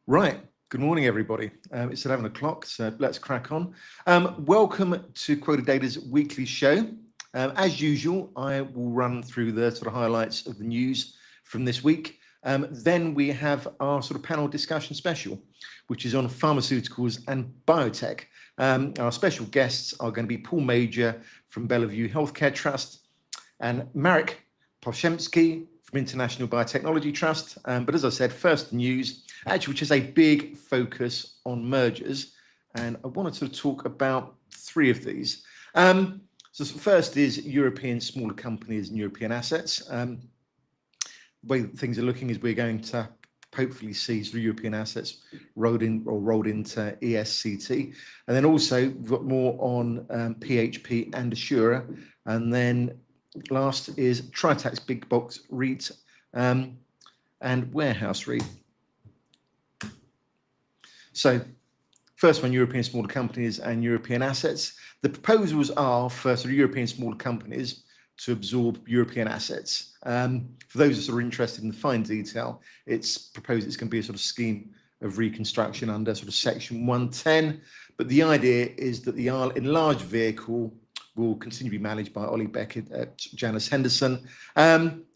Right. Good morning, everybody. It's 11 o'clock, so let's crack on. Welcome to Quoted Data's weekly show. As usual, I will run through the sort of highlights of the news from this week. Then we have our sort of panel discussion special, which is on pharmaceuticals and biotech. Our special guests are going to be Paul Major from Bellevue Healthcare Trust and Marek Poszepczynski from International Biotechnology Trust. But as I said, first news, actually, which is a big focus on mergers. And I wanted to talk about three of these. So first is European smaller companies and European assets. The way things are looking is we're going to hopefully see sort of European assets rolled into ESCT. And then also we've got more on PHP and Assura. And then last is Tritax Big Box REIT and Warehouse REIT. So first one, European smaller companies and European assets. The proposals are for sort of European smaller companies to absorb European assets. For those who are interested in the fine detail, it's proposed it's going to be a sort of scheme of reconstruction under sort of Section 110. But the idea is that the enlarged vehicle will continue to be managed by Ollie Beckett at Janus Henderson.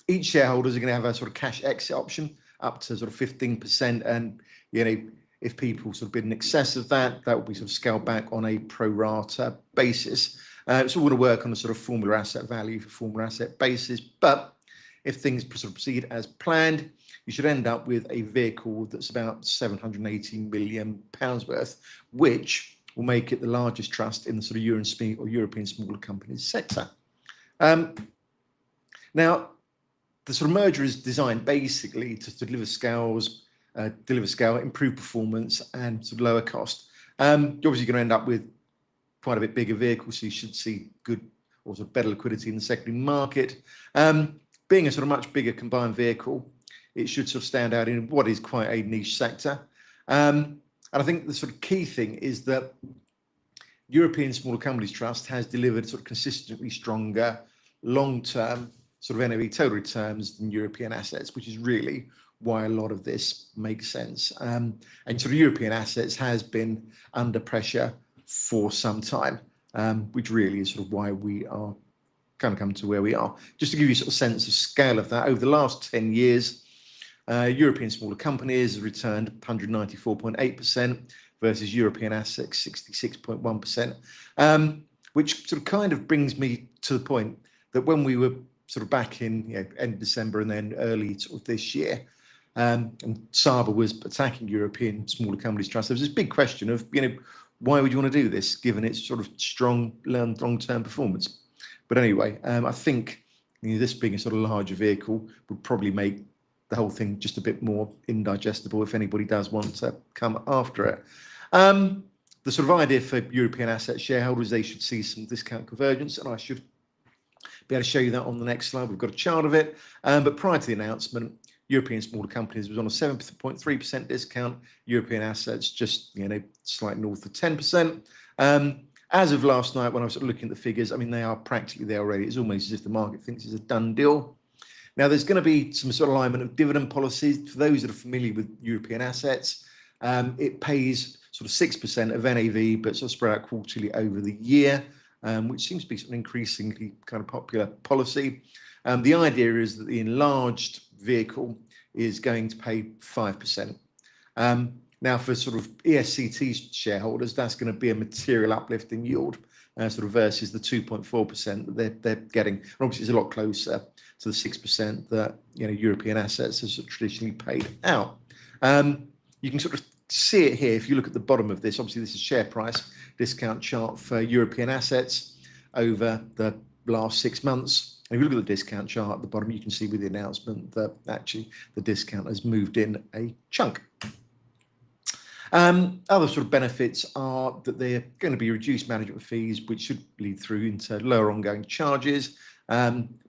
Each shareholders are going to have a sort of cash exit option up to sort of 15%. And, you know, if people sort of bid in excess of that, that will be sort of scaled back on a pro rata basis. It's all going to work on a sort of formula asset value for formula asset basis. But if things sort of proceed as planned, you should end up with a vehicle that's about £780 million worth, which will make it the largest trust in the sort of European smaller companies sector. Now, the sort of merger is designed basically to deliver scale, improve performance, and sort of lower cost. You're obviously going to end up with quite a bit bigger vehicles, so you should see good or sort of better liquidity in the secondary market. Being a sort of much bigger combined vehicle, it should sort of stand out in what is quite a niche sector. And I think the sort of key thing is that European Smaller Companies Trust has delivered sort of consistently stronger long-term sort of NAV total returns than European assets, which is really why a lot of this makes sense. And sort of European assets has been under pressure for some time, which really is sort of why we are kind of come to where we are. Just to give you sort of sense of scale of that, over the last 10 years, European smaller companies have returned 194.8% versus European assets 66.1%, which sort of kind of brings me to the point that when we were sort of back in end of December and then early sort of this year, and Saba was attacking European smaller companies trust, there was this big question of, why would you want to do this given its sort of strong long-term performance? But anyway, I think this being a sort of larger vehicle would probably make the whole thing just a bit more indigestible if anybody does want to come after it. The sort of idea for European asset shareholders, they should see some discount convergence, and I should be able to show you that on the next slide. We've got a chart of it. But prior to the announcement, European smaller companies was on a 7.3% discount. European assets just slightly north of 10%. As of last night, when I was sort of looking at the figures, I mean, they are practically there already. It's almost as if the market thinks it's a done deal. Now, there's going to be some sort of alignment of dividend policies. For those that are familiar with European assets, it pays sort of 6% of NAV, but sort of spread out quarterly over the year, which seems to be sort of increasingly kind of popular policy. The idea is that the enlarged vehicle is going to pay 5%. Now, for sort of ESCT shareholders, that's going to be a material uplift in yield, sort of versus the 2.4% that they're getting. And obviously, it's a lot closer to the 6% that European assets have sort of traditionally paid out. You can sort of see it here if you look at the bottom of this. Obviously, this is share price discount chart for European assets over the last 6 months. And if you look at the discount chart at the bottom, you can see with the announcement that actually the discount has moved in a chunk. Other sort of benefits are that they're going to be reduced management fees, which should lead through into lower ongoing charges.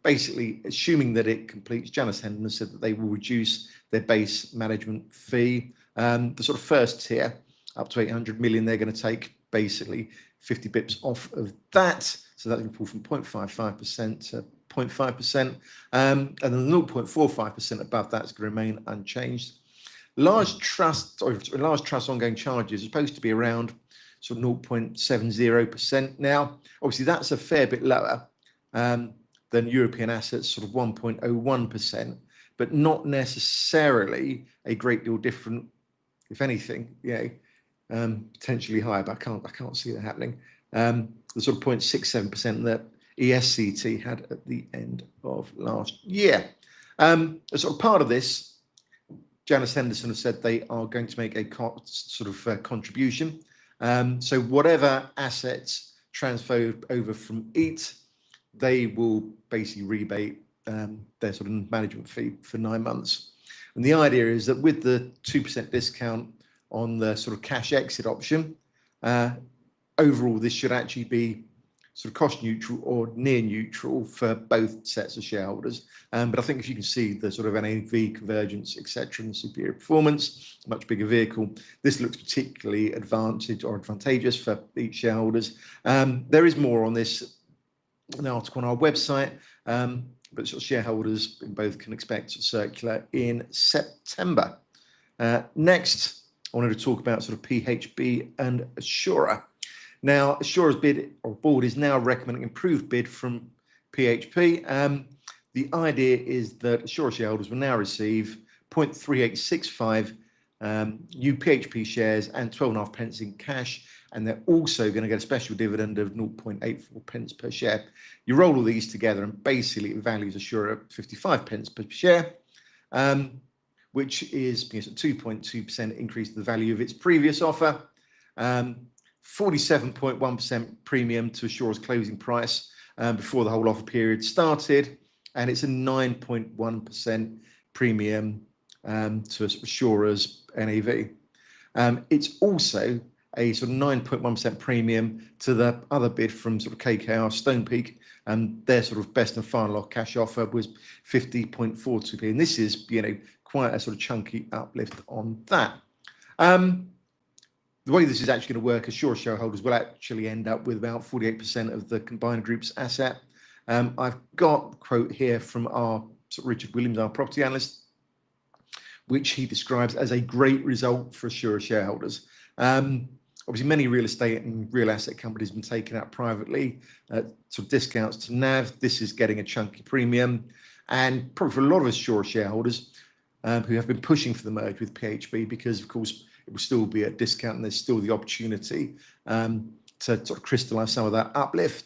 Basically, assuming that it completes, Janus Henderson said that they will reduce their base management fee. The sort of first tier, up to 800 million, they're going to take basically 50 bips off of that. So that's going to pull from 0.55% to 0.5%. And then 0.45% above that is going to remain unchanged. Large trust ongoing charges are supposed to be around sort of 0.70%. Now, obviously, that's a fair bit lower than European assets, sort of 1.01%, but not necessarily a great deal different, if anything, potentially higher, but I can't see that happening. The sort of 0.67% that ESCT had at the end of last year. As sort of part of this, Janus Henderson has said they are going to make a contribution. So whatever assets transfer over from EAT, they will basically rebate their sort of management fee for 9 months. And the idea is that with the 2% discount on the sort of cash exit option, overall this should actually be sort of cost neutral or near neutral for both sets of shareholders. But I think if you can see the sort of NAV convergence, etc., and the superior performance, much bigger vehicle, this looks particularly advantageous for each shareholders. There is more on this in an article on our website, but sort of shareholders in both can expect a circular in September. Next, I wanted to talk about sort of PHB and Assura. Now, Assura's bid or board is now recommending improved bid from PHP. The idea is that Assura shareholders will now receive 0.3865 new PHP shares and 12.5 pence in cash, and they're also going to get a special dividend of 0.84 pence per share. You roll all these together and basically it values Assura at 55 pence per share, which is a 2.2% increase to the value of its previous offer. 47.1% premium to Assura's closing price before the whole offer period started, and it's a 9.1% premium to Assura's NAV. It's also a sort of 9.1% premium to the other bid from sort of KKR Stonepeak, and their sort of best and final cash offer was 50.42p, and this is quite a sort of chunky uplift on that. The way this is actually going to work, Assura shareholders will actually end up with about 48% of the combined group's asset. I've got a quote here from our sort of Richard Williams, our property analyst, which he describes as a great result for Assura shareholders. Obviously, many real estate and real asset companies have been taken out privately at sort of discounts to NAV. This is getting a chunky premium, and probably for a lot of Assura shareholders who have been pushing for the merge with PHB, because of course it will still be at discount and there's still the opportunity to sort of crystallize some of that uplift.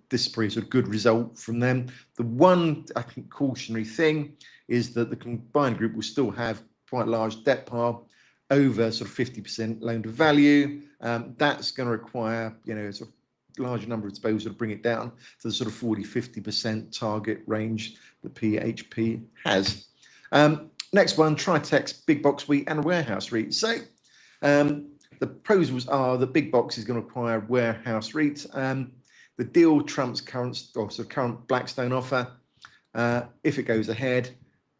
This is probably a good result from them. The one, I think, cautionary thing is that the combined group will still have quite a large debt pile over sort of 50% loan to value. That's going to require, a sort of larger number of disposals to bring it down to the sort of 40-50% target range that PHP has. Next one, Tritex, Big Box REIT and Warehouse REIT. So the proposals are that Big Box is going to acquire Warehouse REIT. The deal trumps current Blackstone offer. If it goes ahead,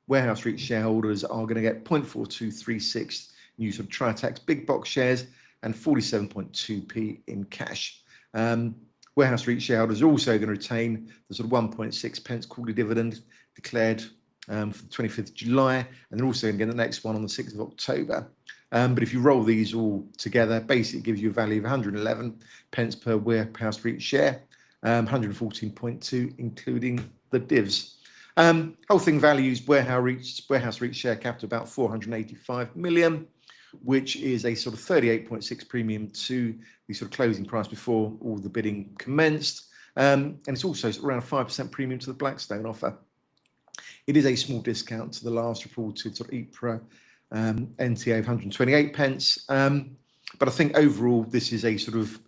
Warehouse REIT shareholders are going to get 0.4236 new sort of Tritex Big Box shares and 47.2p in cash. Warehouse REIT shareholders are also going to retain the sort of 1.6 pence quarterly dividend declared for the 25th of July, and they're also going to get the next one on the 6th of October. But if you roll these all together, basically it gives you a value of 111 pence per Warehouse REIT share, 114.2 including the divs. Whole thing values Warehouse REIT share capital about 485 million, which is a sort of 38.6 premium to the sort of closing price before all the bidding commenced. And it's also around a 5% premium to the Blackstone offer. It is a small discount to the last reported sort of EPRA NTA of 128 pence. But I think overall this is a sort of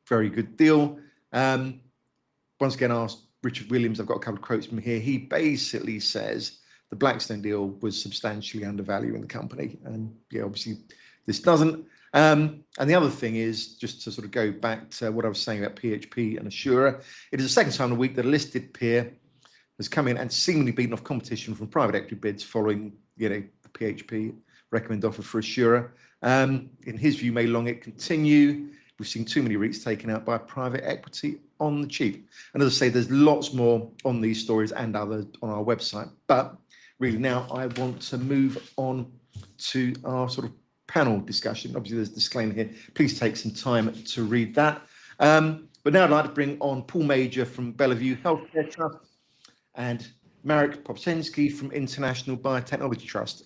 very good deal. Once again, asked Richard Williams, I've got a couple of quotes from here. He basically says the Blackstone deal was substantially undervaluing the company, and obviously this doesn't. And the other thing is, just to sort of go back to what I was saying about PHP and Assura, it is the second time in a week that a listed peer has come in and seemingly beaten off competition from private equity bids following the PHP recommend offer for Assura. In his view, may long it continue. We've seen too many REITs taken out by private equity on the cheap. And as I say, there's lots more on these stories and others on our website. But really now I want to move on to our sort of panel discussion. Obviously, there's a disclaimer here. Please take some time to read that. But now I'd like to bring on Paul Major from Bellevue Healthcare Trust and Marek Poszepczynski from International Biotechnology Trust.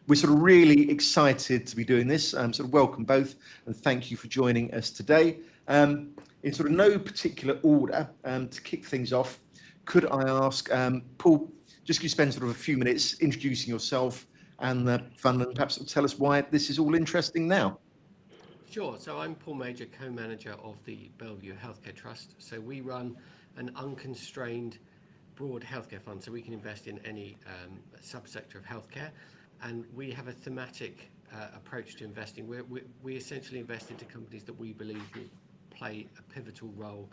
We're sort of really excited to be doing this. Sort of welcome both, and thank you for joining us today. In sort of no particular order, to kick things off, could I ask, Paul, just could you spend sort of a few minutes introducing yourself and the fund, and perhaps tell us why this is all interesting now? Sure. So I'm Paul Major, co-manager of the Bellevue Healthcare Trust. So we run an unconstrained broad healthcare fund, so we can invest in any subsector of healthcare. And we have a thematic approach to investing. We essentially invest into companies that we believe will play a pivotal role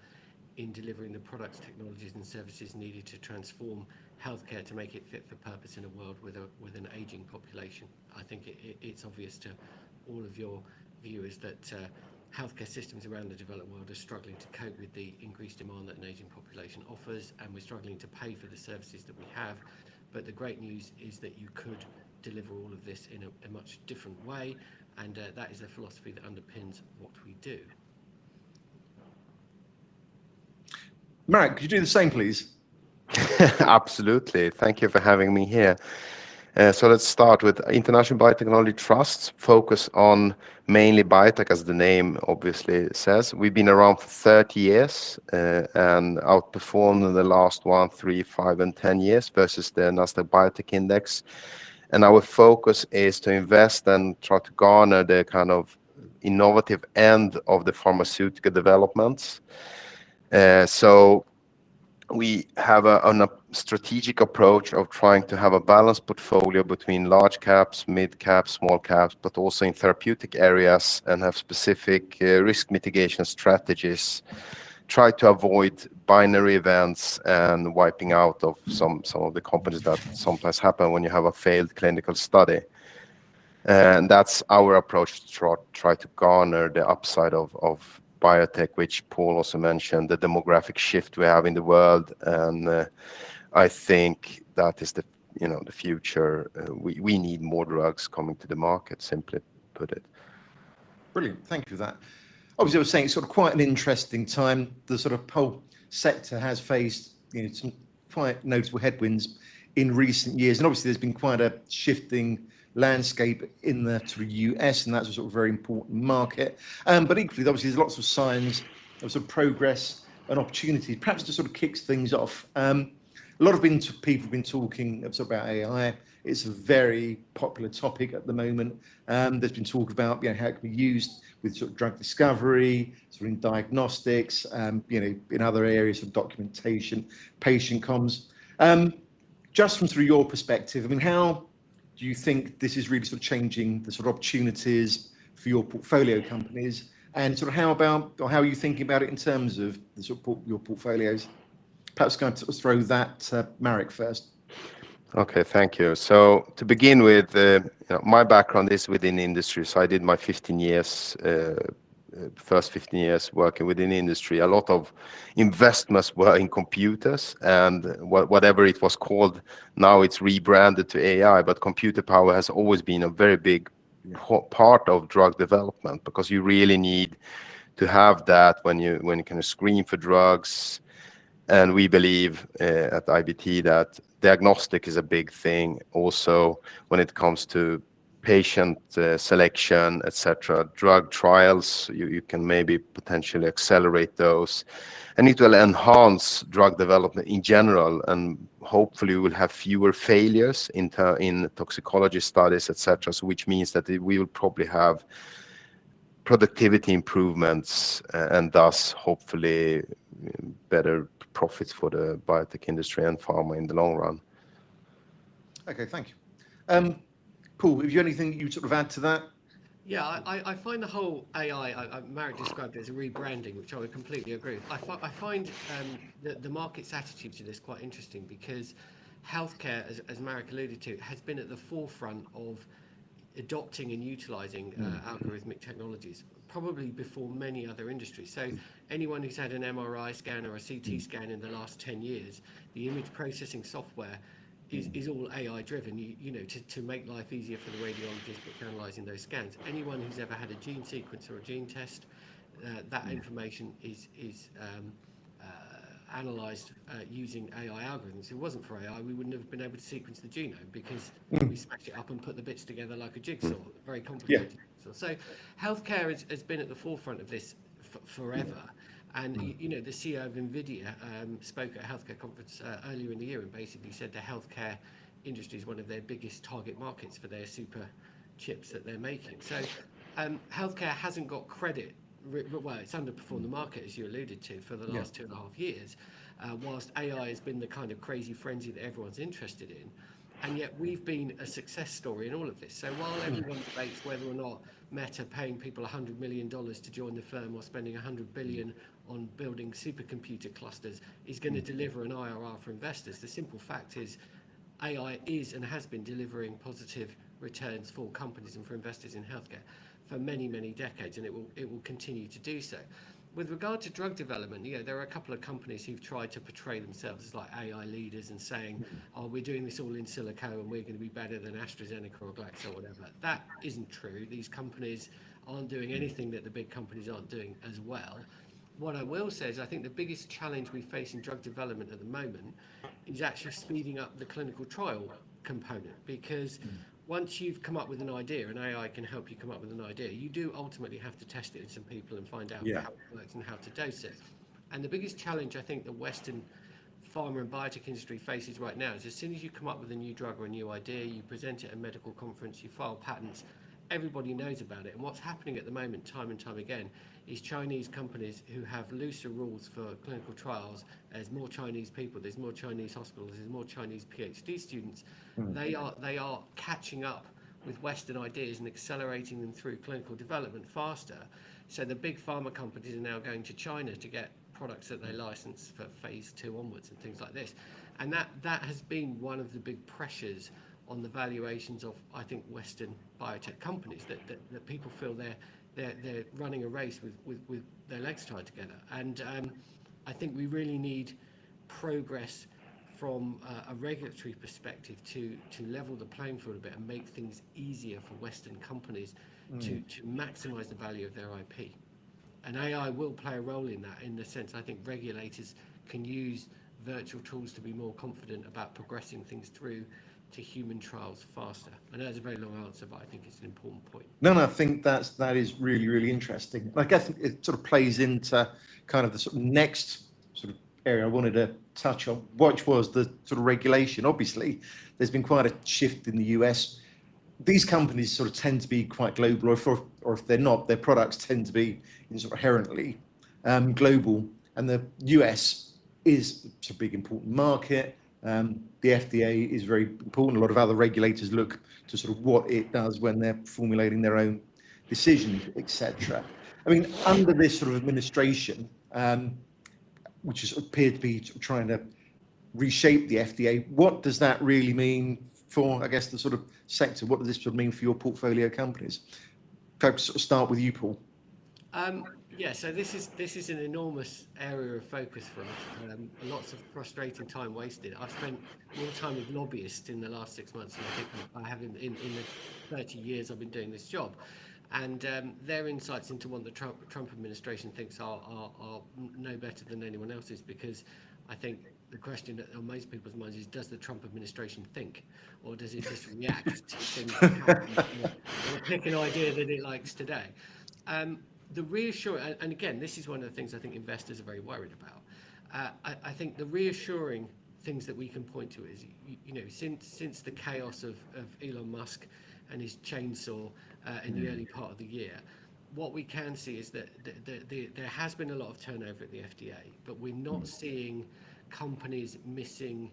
in delivering the products, technologies and services needed to transform healthcare to make it fit for purpose in a world with an aging population. I think it's obvious to all of your viewers that healthcare systems around the developed world are struggling to cope with the increased demand that an aging population offers, and we're struggling to pay for the services that we have. But the great news is that you could deliver all of this in a much different way, and that is a philosophy that underpins what we do. Marek, could you do the same, please? Absolutely. Thank you for having me here. So let's start with International Biotechnology Trust, focus on mainly biotech, as the name obviously says. We've been around for 30 years and outperformed in the last 1, 3, 5, and 10 years versus the Nasdaq Biotech Index. And our focus is to invest and try to garner the kind of innovative end of the pharmaceutical developments. So we have a strategic approach of trying to have a balanced portfolio between large caps, mid caps, small caps, but also in therapeutic areas, and have specific risk mitigation strategies. Try to avoid binary events and wiping out of some of the companies that sometimes happen when you have a failed clinical study. And that's our approach to try to garner the upside of biotech, which Paul also mentioned, the demographic shift we have in the world. And I think that is the future. We need more drugs coming to the market, simply put it. Brilliant. Thank you for that. Obviously, I was saying it's sort of quite an interesting time. The sort of whole sector has faced some quite notable headwinds in recent years. And obviously, there's been quite a shifting landscape in the sort of US, and that's a sort of very important market. But equally, obviously, there's lots of signs of sort of progress and opportunity. Perhaps to sort of kick things off, a lot of people have been talking about AI. It's a very popular topic at the moment. There's been talk about how it can be used with sort of drug discovery, sort of in diagnostics, in other areas of documentation, patient comms. Just from through your perspective, I mean, how do you think this is really sort of changing the sort of opportunities for your portfolio companies, and sort of how are you thinking about it in terms of the sort of your portfolios? Perhaps going to sort of throw that to Marek first. Okay, thank you. So to begin with, my background is within industry. So I did my 15 years, first 15 years working within industry. A lot of investments were in computers, and whatever it was called, now it's rebranded to AI. But computer power has always been a very big part of drug development, because you really need to have that when you kind of screen for drugs. And we believe at IBT that diagnostic is a big thing also when it comes to patient selection, etc. Drug trials, you can maybe potentially accelerate those, and it will enhance drug development in general, and hopefully we will have fewer failures in toxicology studies, etc. So which means that we will probably have productivity improvements and thus hopefully better profits for the biotech industry and pharma in the long run. Okay, thank you. Paul, have you anything you sort of add to that? Yeah, I find the whole AI, Marek described it as a rebranding, which I would completely agree with. I find the market's attitude to this quite interesting, because healthcare, as Marek alluded to, has been at the forefront of adopting and utilizing algorithmic technologies, probably before many other industries. So anyone who's had an MRI scan or a CT scan in the last 10 years, the image processing software is all AI driven. You know, to make life easier for the radiologist analysing those scans. Anyone who's ever had a gene sequence or a gene test, that information is analysed using AI algorithms. If it wasn't for AI, we wouldn't have been able to sequence the genome, because we smash it up and put the bits together like a jigsaw, very complicated jigsaw. So healthcare has been at the forefront of this forever. And you know, the CEO of NVIDIA spoke at a healthcare conference earlier in the year and basically said the healthcare industry is one of their biggest target markets for their super chips that they're making. So healthcare hasn't got credit. Well, it's underperformed the market, as you alluded to, for the last 2.5 years, whilst AI has been the kind of crazy frenzy that everyone's interested in. And yet we've been a success story in all of this. So while everyone debates whether or not Meta paying people $100 million to join the firm or spending $100 billion on building supercomputer clusters is going to deliver an IRR for investors, the simple fact is AI is and has been delivering positive returns for companies and for investors in healthcare for many, many decades, and it will continue to do so. With regard to drug development, you know, there are a couple of companies who've tried to portray themselves as like AI leaders and saying, oh, we're doing this all in silico and we're going to be better than AstraZeneca or Glaxo or whatever. That isn't true. These companies aren't doing anything that the big companies aren't doing as well. What I will say is I think the biggest challenge we face in drug development at the moment is actually speeding up the clinical trial component, because once you've come up with an idea, and AI can help you come up with an idea, you do ultimately have to test it in some people and find out how it works and how to dose it. And the biggest challenge I think the Western pharma and biotech industry faces right now is as soon as you come up with a new drug or a new idea, you present it at a medical conference, you file patents, everybody knows about it. And what's happening at the moment, time and time again, is Chinese companies who have looser rules for clinical trials. There's more Chinese people, there's more Chinese hospitals, there's more Chinese PhD students. They are catching up with Western ideas and accelerating them through clinical development faster. So the big pharma companies are now going to China to get products that they license for phase 2 onwards and things like this. And that has been one of the big pressures on the valuations of, I think, Western biotech companies, that people feel they're running a race with their legs tied together. And I think we really need progress from a regulatory perspective to level the playing field a bit and make things easier for Western companies to maximise the value of their IP. And AI will play a role in that, in the sense I think regulators can use virtual tools to be more confident about progressing things through to human trials faster. I know it's a very long answer, but I think it's an important point. No, I think that is really, really interesting. I guess it sort of plays into kind of the sort of next sort of area I wanted to touch on, which was the sort of regulation. Obviously, there's been quite a shift in the US. These companies sort of tend to be quite global, or if they're not, their products tend to be sort of inherently global. And the US is a big, important market. The FDA is very important. A lot of other regulators look to sort of what it does when they're formulating their own decisions, etc. I mean, under this sort of administration, which has appeared to be trying to reshape the FDA, what does that really mean for, I guess, the sort of sector? What does this sort of mean for your portfolio companies? Perhaps sort of start with you, Paul. Yeah, so this is an enormous area of focus for us. Lots of frustrating time wasted. I've spent more time with lobbyists in the last 6 months than I think I have in the 30 years I've been doing this job. And their insights into what the Trump administration thinks are no better than anyone else's, because I think the question on most people's minds is, does the Trump administration think, or does it just react to things that happen, or pick an idea that it likes today? The reassuring, and again, this is one of the things I think investors are very worried about. I think the reassuring things that we can point to is, you know, since the chaos of Elon Musk and his chainsaw in the early part of the year, what we can see is that there has been a lot of turnover at the FDA, but we're not seeing companies missing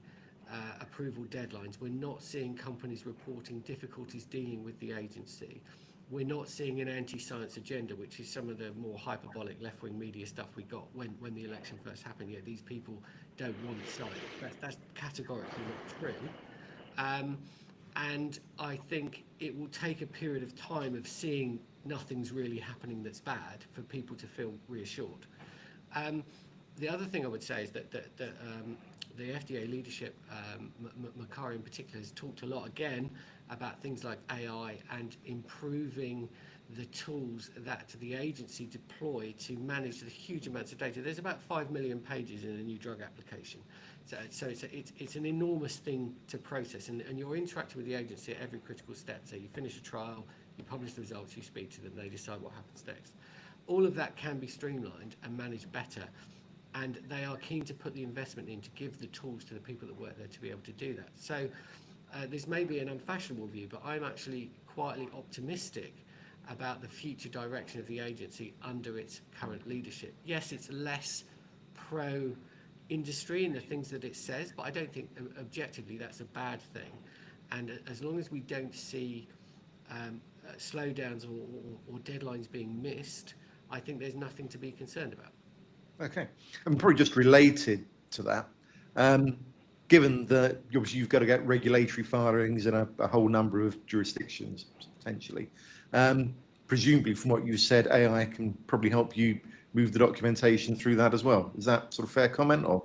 approval deadlines. We're not seeing companies reporting difficulties dealing with the agency. We're not seeing an anti-science agenda, which is some of the more hyperbolic left-wing media stuff we got when the election first happened. Yeah, these people don't want science. That's categorically not true. And I think it will take a period of time of seeing nothing's really happening that's bad for people to feel reassured. The other thing I would say is that the FDA leadership, Makari in particular, has talked a lot again about things like AI and improving the tools that the agency deploy to manage the huge amounts of data. There's about 5 million pages in a new drug application. So it's an enormous thing to process, and you're interacting with the agency at every critical step. So you finish a trial, you publish the results, you speak to them, they decide what happens next. All of that can be streamlined and managed better, and they are keen to put the investment in to give the tools to the people that work there to be able to do that. So this may be an unfashionable view, but I'm actually quietly optimistic about the future direction of the agency under its current leadership. Yes, it's less pro-industry in the things that it says, but I don't think objectively that's a bad thing. And as long as we don't see slowdowns or deadlines being missed, I think there's nothing to be concerned about. Okay, and probably just related to that, given that obviously you've got to get regulatory filings in a whole number of jurisdictions potentially, presumably from what you said, AI can probably help you move the documentation through that as well. Is that sort of fair comment, or?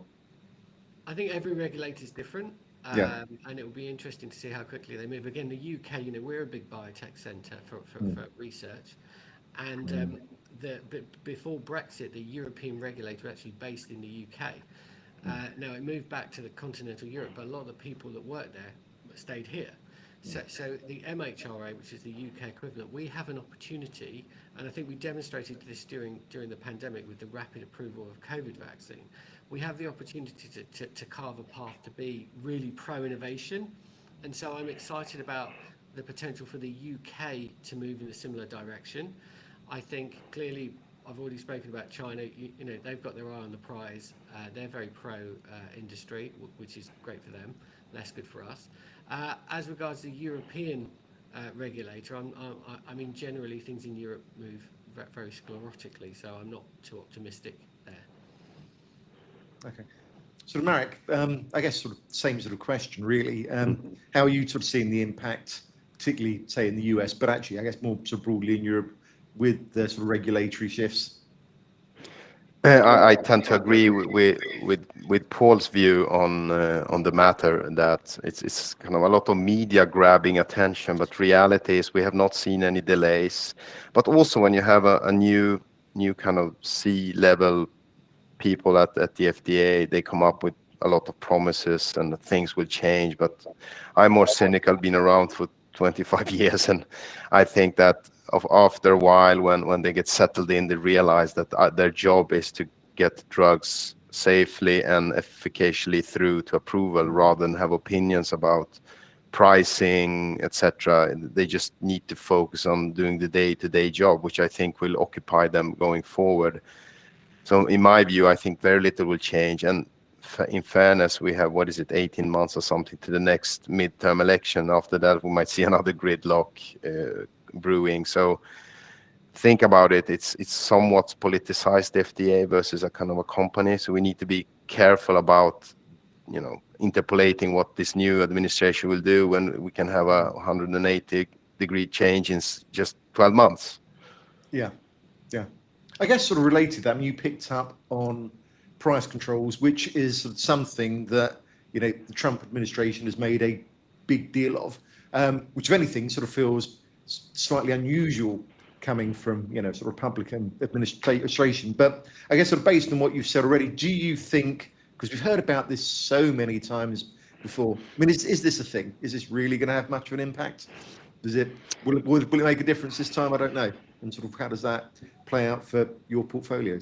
I think every regulator is different, and it will be interesting to see how quickly they move. Again, the UK, we're a big biotech centre for research, and before Brexit, the European regulator actually based in the UK. Now it moved back to the continental Europe, but a lot of the people that worked there stayed here. So the MHRA, which is the UK equivalent, we have an opportunity, and I think we demonstrated this during the pandemic with the rapid approval of COVID vaccine. We have the opportunity to carve a path to be really pro-innovation, and so I'm excited about the potential for the UK to move in a similar direction. I think clearly, I've already spoken about China. They've got their eye on the prize. They're very pro-industry, which is great for them, less good for us. As regards the European regulator, I mean, generally things in Europe move very sclerotically, so I'm not too optimistic there. Okay. So Marek, I guess sort of same sort of question really. How are you sort of seeing the impact, particularly say in the US, but actually I guess more sort of broadly in Europe, with the sort of regulatory shifts? I tend to agree with Paul's view on the matter, that it's kind of a lot of media grabbing attention, but reality is we have not seen any delays. But also when you have a new kind of C-level people at the FDA, they come up with a lot of promises and things will change. But I'm more cynical, been around for 25 years, and I think that after a while, when they get settled in, they realize that their job is to get drugs safely and efficaciously through to approval, rather than have opinions about pricing, etc. They just need to focus on doing the day-to-day job, which I think will occupy them going forward. So in my view, I think very little will change. And in fairness, we have, 18 months or something to the next midterm election. After that, we might see another gridlock brewing. So think about it. It's somewhat politicized, FDA versus a kind of a company. So we need to be careful about, interpolating what this new administration will do when we can have a 180-degree change in just 12 months. Yeah. I guess sort of related to that, I mean, you picked up on price controls, which is something that, the Trump administration has made a big deal of, which if anything sort of feels slightly unusual coming from, sort of Republican administration. But I guess sort of based on what you've said already, do you think, because we've heard about this so many times before, I mean, is this a thing? Is this really going to have much of an impact? Will it make a difference this time? I don't know. And sort of how does that play out for your portfolio?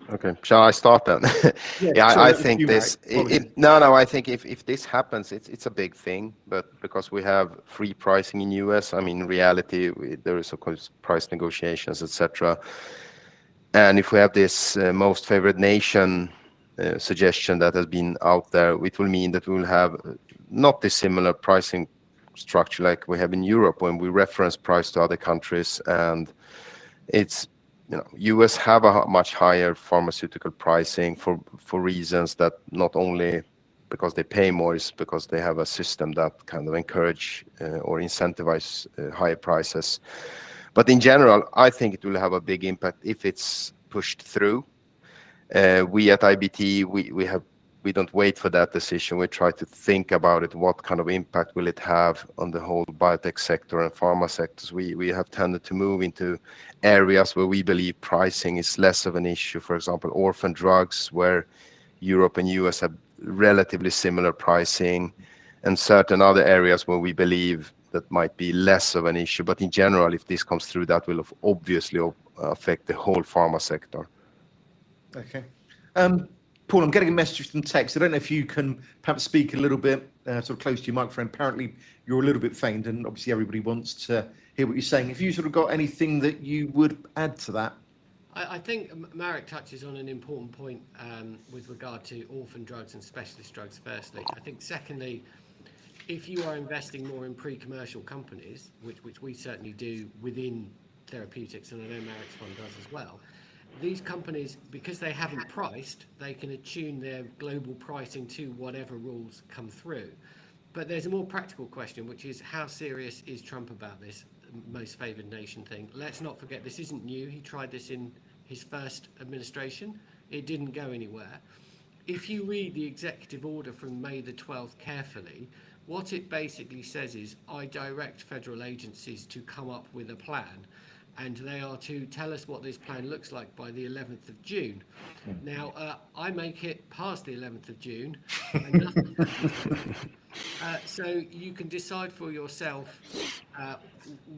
Okay, shall I start then? I think this. I think if this happens, it's a big thing. But because we have free pricing in US, I mean, in reality, there is of course price negotiations, etc. And if we have this most favored nation suggestion that has been out there, it will mean that we will have not dissimilar pricing structure like we have in Europe when we reference price to other countries, and it's. US have a much higher pharmaceutical pricing for reasons that not only because they pay more, is because they have a system that kind of encourage or incentivize higher prices. But in general, I think it will have a big impact if it's pushed through. We at IBT, we have we don't wait for that decision. We try to think about it. What kind of impact will it have on the whole biotech sector and pharma sectors? We have tended to move into areas where we believe pricing is less of an issue. For example, orphan drugs, where Europe and US have relatively similar pricing, and certain other areas where we believe that might be less of an issue. But in general, if this comes through, that will obviously affect the whole pharma sector. Okay. Paul, I'm getting a message from text. I don't know if you can perhaps speak a little bit sort of close to your microphone. Apparently, you're a little bit faint, and obviously everybody wants to hear what you're saying. If you sort of got anything that you would add to that? I think Marek touches on an important point with regard to orphan drugs and specialist drugs, firstly. I think secondly, if you are investing more in pre-commercial companies, which we certainly do within therapeutics, and I know Marek's fund does as well, these companies, because they haven't priced, they can attune their global pricing to whatever rules come through. But there's a more practical question, which is how serious is Trump about this most favoured nation thing? Let's not forget, this isn't new. He tried this in his first administration. It didn't go anywhere. If you read the executive order from May the 12th carefully, what it basically says is, I direct federal agencies to come up with a plan, and they are to tell us what this plan looks like by the 11th of June. Now, I make it past the 11th of June, and nothing happens. So you can decide for yourself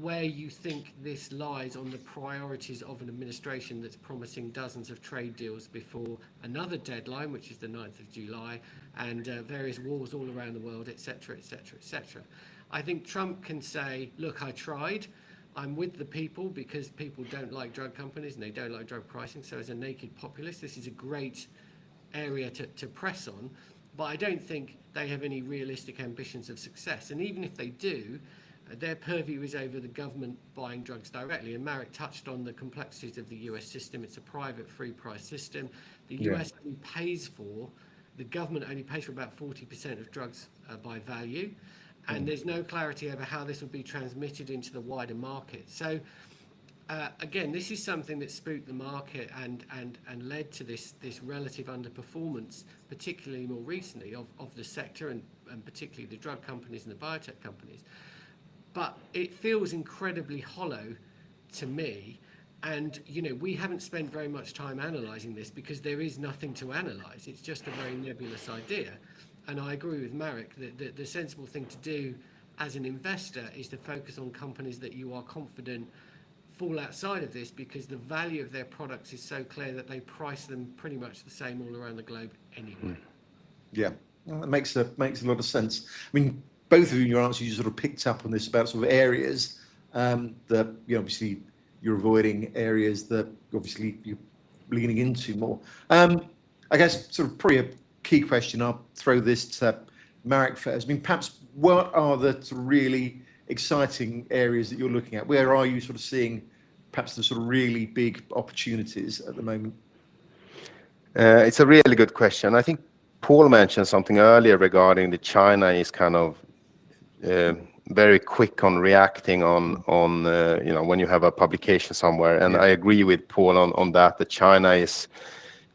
where you think this lies on the priorities of an administration that's promising dozens of trade deals before another deadline, which is the 9th of July, and various wars all around the world, etc., etc., etc. I think Trump can say, look, I tried. I'm with the people because people don't like drug companies and they don't like drug pricing. So as a naked populist, this is a great area to press on. But I don't think they have any realistic ambitions of success. And even if they do, their purview is over the government buying drugs directly. And Marek touched on the complexities of the US system. It's a private free price system. The US only pays for, the government only pays for about 40% of drugs by value. And there's no clarity over how this will be transmitted into the wider market. So again, this is something that spooked the market and led to this relative underperformance, particularly more recently, of the sector and particularly the drug companies and the biotech companies. But it feels incredibly hollow to me. And, you know, we haven't spent very much time analysing this because there is nothing to analyse. It's just a very nebulous idea. And I agree with Marek that the sensible thing to do as an investor is to focus on companies that you are confident fall outside of this, because the value of their products is so clear that they price them pretty much the same all around the globe anyway. Yeah, well, that makes a lot of sense. I mean, both of you in your answers, you sort of picked up on this about sort of areas that, you know, obviously you're avoiding, areas that obviously you're leaning into more. I guess sort of probably a key question, I'll throw this to Marek first. I mean, perhaps what are the sort of really exciting areas that you're looking at? Where are you sort of seeing perhaps the sort of really big opportunities at the moment? It's a really good question. I think Paul mentioned something earlier regarding the China is kind of very quick on reacting on you know, when you have a publication somewhere. And I agree with Paul on that China is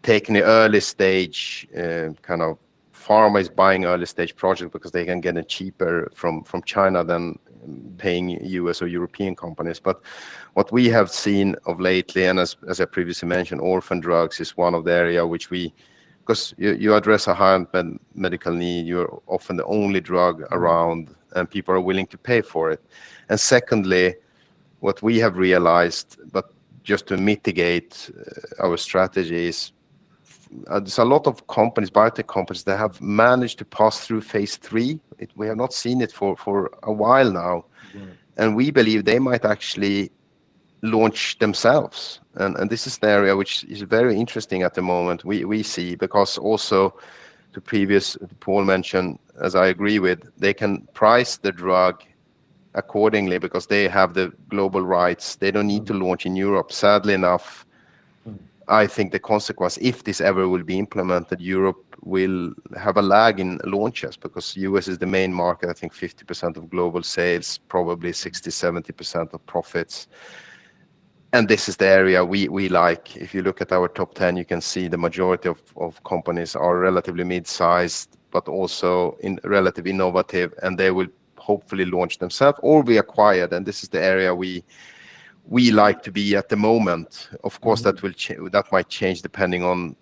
taking the early stage kind of, pharma is buying early stage projects because they can get it cheaper from China than paying US or European companies. But what we have seen of lately, and as I previously mentioned, orphan drugs is one of the area which we, because you address a high medical need, you're often the only drug around and people are willing to pay for it. And secondly, what we have realized, but just to mitigate our strategy, is there's a lot of companies, biotech companies, that have managed to pass through phase 3. We have not seen it for a while now. And we believe they might actually launch themselves. And this is the area which is very interesting at the moment, we see, because also the previous Paul mentioned, as I agree with, they can price the drug accordingly because they have the global rights. They don't need to launch in Europe. Sadly enough, I think the consequence, if this ever will be implemented, Europe will have a lag in launches because US is the main market. I think 50% of global sales, probably 60-70% of profits. And this is the area we like. If you look at our top 10, you can see the majority of companies are relatively mid-sized, but also relative innovative, and they will hopefully launch themselves or be acquired. And this is the area we like to be at the moment. Of course, that might change depending on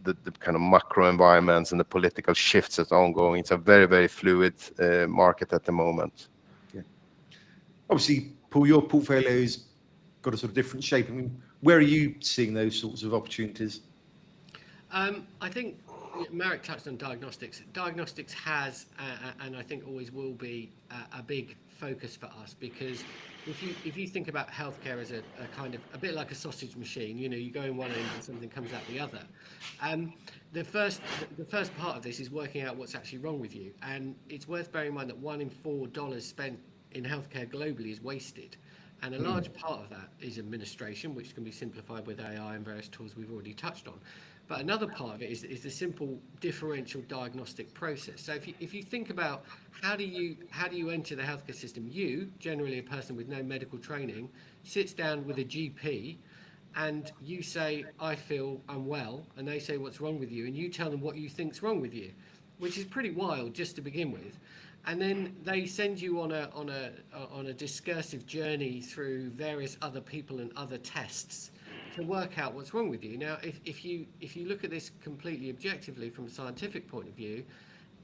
the kind of macro environments and the political shifts that's ongoing. It's a very, very fluid market at the moment. Yeah. Obviously, Paul, your portfolio's got a sort of different shape. I mean, where are you seeing those sorts of opportunities? I think Marek touched on diagnostics. Diagnostics has, and I think always will be, a big focus for us, because if you think about healthcare as a kind of a bit like a sausage machine, you go in one end and something comes out the other. The first part of this is working out what's actually wrong with you, and it's worth bearing in mind that $1 in 4 spent in healthcare globally is wasted. And a large part of that is administration, which can be simplified with AI and various tools we've already touched on. But another part of it is the simple differential diagnostic process. So if you think about how do you enter the healthcare system, you, generally a person with no medical training, sits down with a GP and you say, I feel unwell, and they say, what's wrong with you? And you tell them what you think's wrong with you, which is pretty wild just to begin with. And then they send you on a discursive journey through various other people and other tests to work out what's wrong with you. Now, if you look at this completely objectively from a scientific point of view,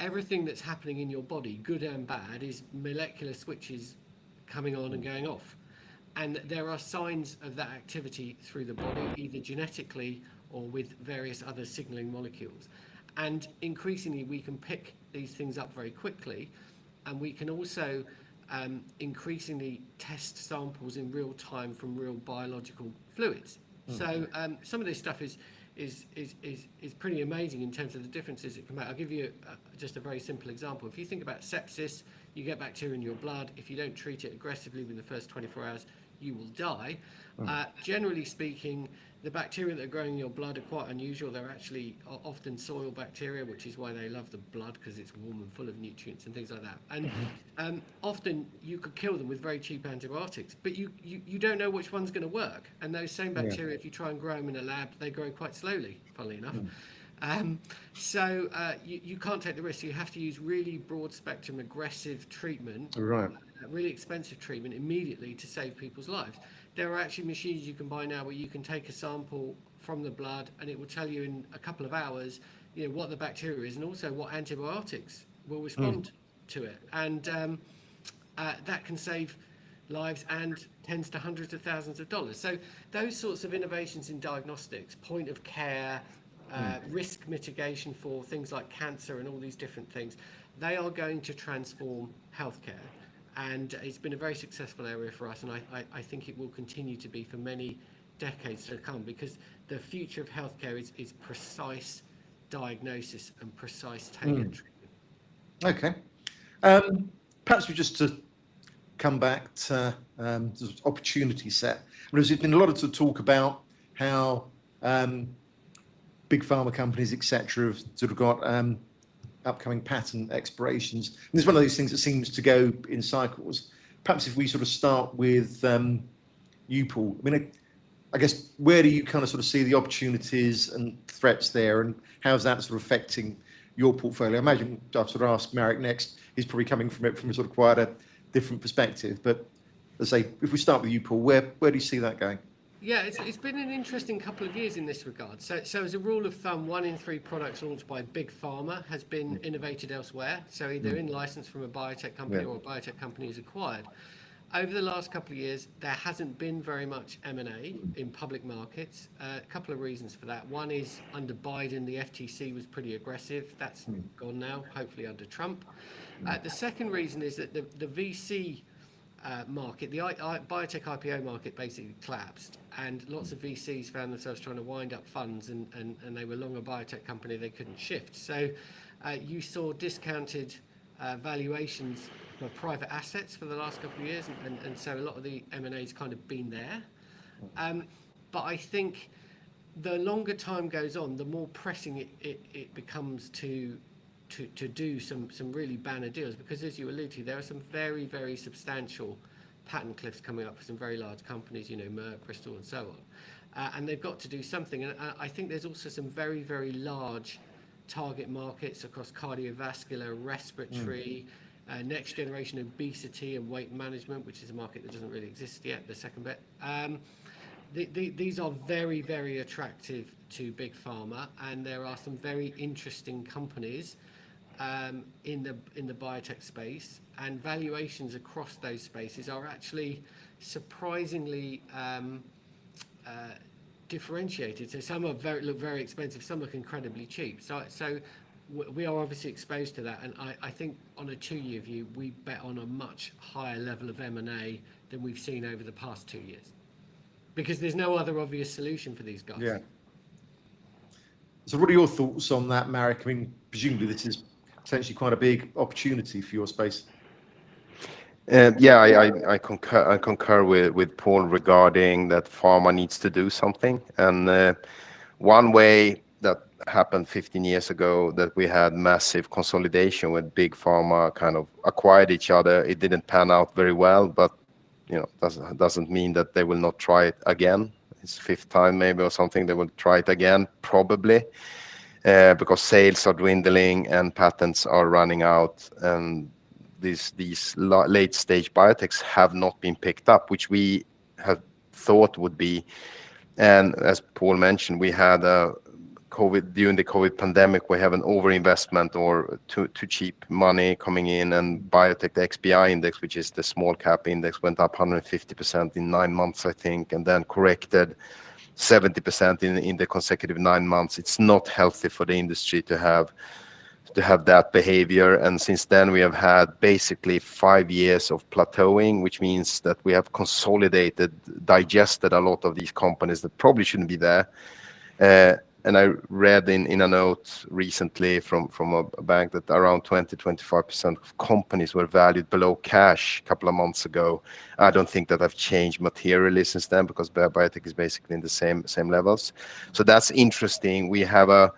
everything that's happening in your body, good and bad, is molecular switches coming on and going off. And there are signs of that activity through the body, either genetically or with various other signaling molecules. And increasingly, we can pick these things up very quickly. And we can also increasingly test samples in real time from real biological fluids. So some of this stuff is pretty amazing in terms of the differences it can make. I'll give you just a very simple example. If you think about sepsis, you get bacteria in your blood. If you don't treat it aggressively within the first 24 hours, you will die. Generally speaking, the bacteria that are growing in your blood are quite unusual. They're actually often soil bacteria, which is why they love the blood, because it's warm and full of nutrients and things like that. And often you could kill them with very cheap antibiotics, but you don't know which one's going to work. And those same bacteria, if you try and grow them in a lab, they grow quite slowly, funnily enough. So you can't take the risk. You have to use really broad spectrum aggressive treatment, really expensive treatment immediately to save people's lives. There are actually machines you can buy now where you can take a sample from the blood and it will tell you in a couple of hours, what the bacteria is and also what antibiotics will respond to it. And that can save lives and tens to hundreds of thousands of dollars. So those sorts of innovations in diagnostics, point of care, risk mitigation for things like cancer and all these different things, they are going to transform healthcare. And it's been a very successful area for us, and I think it will continue to be for many decades to come, because the future of healthcare is precise diagnosis and precise tailored treatment. Okay. Perhaps we just to come back to the opportunity set. There's been a lot of talk about how big pharma companies, etc., have sort of got upcoming patent expirations. And this is one of those things that seems to go in cycles. Perhaps if we sort of start with you, Paul. I mean, I guess where do you kind of sort of see the opportunities and threats there, and how's that sort of affecting your portfolio? I imagine I'll sort of ask Marek next. He's probably coming from it from a sort of quite a different perspective. But let's say if we start with you, Paul, where do you see that going? Yeah, it's been an interesting couple of years in this regard. So as a rule of thumb, 1 in 3 products launched by big pharma has been innovated elsewhere. So either in license from a biotech company or a biotech company is acquired. Over the last couple of years, there hasn't been very much M&A in public markets. A couple of reasons for that. One is under Biden, the FTC was pretty aggressive. That's gone now, hopefully under Trump. The second reason is that the VC market, the biotech IPO market basically collapsed, and lots of VCs found themselves trying to wind up funds, and they were long a biotech company they couldn't shift. So you saw discounted valuations for private assets for the last couple of years, and so a lot of the M&A's kind of been there. But I think the longer time goes on, the more pressing it becomes to do some really banner deals, because as you alluded to, there are some very, very substantial patent cliffs coming up for some very large companies, Merck, Bristol, and so on. And they've got to do something. And I think there's also some very, very large target markets across cardiovascular, respiratory, next generation obesity and weight management, which is a market that doesn't really exist yet, the second bit. These are very, very attractive to big pharma, and there are some very interesting companies in the biotech space, and valuations across those spaces are actually surprisingly differentiated. So some look very expensive, some look incredibly cheap. So we are obviously exposed to that, and I think on a 2-year view, we bet on a much higher level of M&A than we've seen over the past 2 years, because there's no other obvious solution for these guys. Yeah. So what are your thoughts on that, Marek? I mean, presumably this is potentially quite a big opportunity for your space. I concur with Paul regarding that pharma needs to do something. And one way that happened 15 years ago, that we had massive consolidation with big pharma kind of acquired each other. It didn't pan out very well, but doesn't mean that they will not try it again. It's 5th time maybe or something. They will try it again probably, because sales are dwindling and patents are running out, and these late stage biotechs have not been picked up, which we have thought would be. And as Paul mentioned, we had during the COVID pandemic, we have an overinvestment or too cheap money coming in, and biotech, the XBI index, which is the small cap index, went up 150% in 9 months, I think, and then corrected 70% in the consecutive 9 months. It's not healthy for the industry to have that behavior. And since then we have had basically 5 years of plateauing, which means that we have consolidated, digested a lot of these companies that probably shouldn't be there. And I read in a note recently from a bank that around 20-25% of companies were valued below cash a couple of months ago. I don't think that have changed materially since then, because biotech is basically in the same levels. So that's interesting. We have a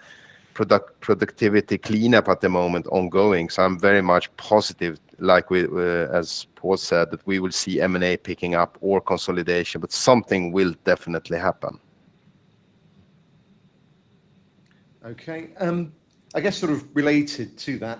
productivity cleanup at the moment ongoing. So I'm very much positive, like as Paul said, that we will see M&A picking up or consolidation, but something will definitely happen. Okay. I guess sort of related to that,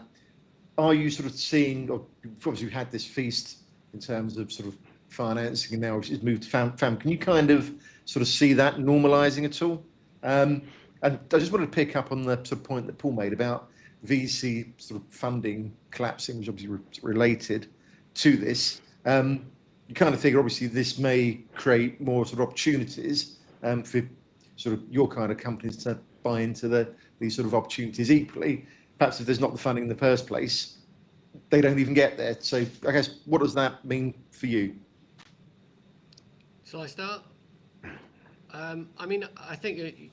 are you sort of seeing, or obviously we've had this feast in terms of sort of financing, and now it's moved to FAM. Can you kind of sort of see that normalizing at all? And I just wanted to pick up on the sort of point that Paul made about VC sort of funding collapsing, which obviously related to this. You kind of figure obviously this may create more sort of opportunities for sort of your kind of companies to buy into these sort of opportunities equally. Perhaps if there's not the funding in the first place, they don't even get there. So I guess, what does that mean for you? Shall I start? I mean, I think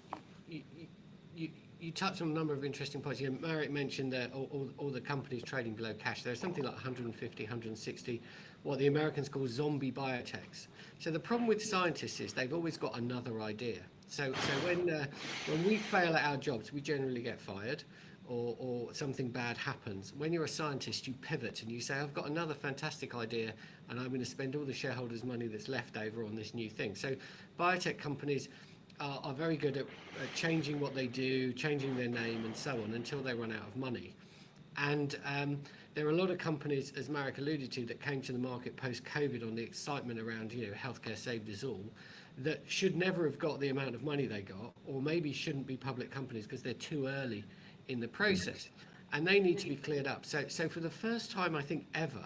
you touched on a number of interesting points. Marek mentioned that all the companies trading below cash. There's something like 150, 160, what the Americans call zombie biotechs. So the problem with scientists is they've always got another idea. So when we fail at our jobs, we generally get fired, or something bad happens. When you're a scientist, you pivot and you say, I've got another fantastic idea, and I'm going to spend all the shareholders' money that's left over on this new thing. So biotech companies are very good at changing what they do, changing their name and so on, until they run out of money. And there are a lot of companies, as Marek alluded to, that came to the market post-COVID on the excitement around, healthcare saved us all, that should never have got the amount of money they got, or maybe shouldn't be public companies because they're too early in the process, and they need to be cleared up. So for the first time, I think ever,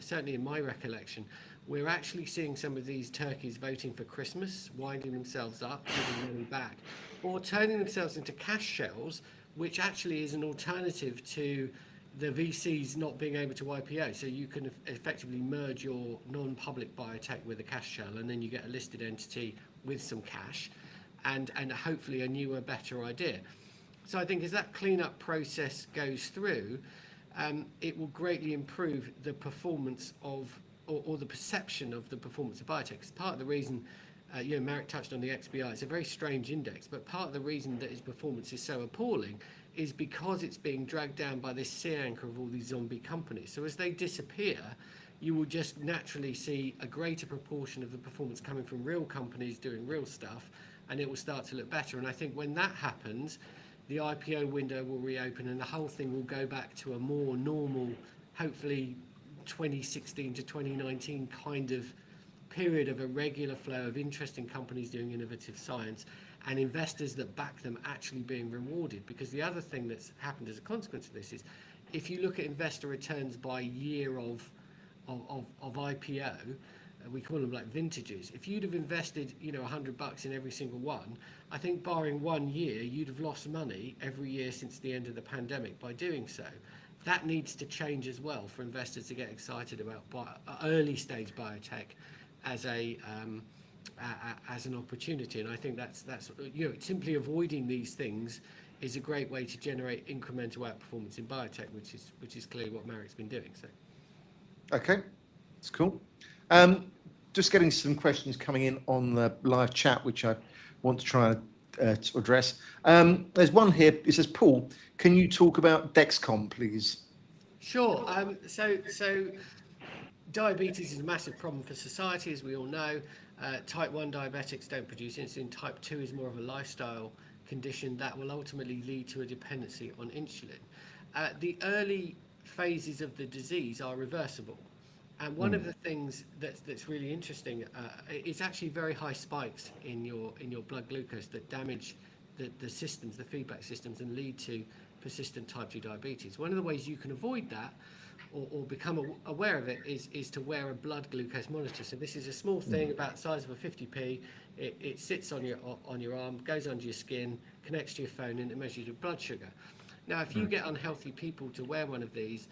certainly in my recollection, we're actually seeing some of these turkeys voting for Christmas, winding themselves up, giving money back, or turning themselves into cash shells, which actually is an alternative to the VCs not being able to IPO. So you can effectively merge your non-public biotech with a cash shell, and then you get a listed entity with some cash and hopefully a newer, better idea. So I think as that cleanup process goes through, it will greatly improve the performance of, or the perception of the performance of biotech. It's part of the reason, Marek touched on the XBI. It's a very strange index, but part of the reason that its performance is so appalling is because it's being dragged down by this sea anchor of all these zombie companies. So as they disappear, you will just naturally see a greater proportion of the performance coming from real companies doing real stuff, and it will start to look better. And I think when that happens, the IPO window will reopen and the whole thing will go back to a more normal, hopefully 2016 to 2019 kind of period of a regular flow of interesting companies doing innovative science and investors that back them actually being rewarded. Because the other thing that's happened as a consequence of this is, if you look at investor returns by year of IPO, we call them like vintages. If you'd have invested, $100 in every single one, I think barring 1 year, you'd have lost money every year since the end of the pandemic by doing so. That needs to change as well for investors to get excited about early stage biotech as an opportunity. And I think that's simply avoiding these things is a great way to generate incremental outperformance in biotech, which is clearly what Marek's been doing. So, okay, that's cool. Just getting some questions coming in on the live chat, which I want to try to address. There's one here. It says, Paul, can you talk about Dexcom, please? Sure. So diabetes is a massive problem for society, as we all know. Type 1 diabetics don't produce insulin. Type 2 is more of a lifestyle condition that will ultimately lead to a dependency on insulin. The early phases of the disease are reversible. And one of the things that's really interesting is actually very high spikes in your blood glucose that damage the systems, the feedback systems, and lead to persistent type 2 diabetes. One of the ways you can avoid that or become aware of it is to wear a blood glucose monitor. So this is a small thing about the size of a 50p. It sits on your arm, goes under your skin, connects to your phone, and it measures your blood sugar. Now, if you get unhealthy people to wear one of these,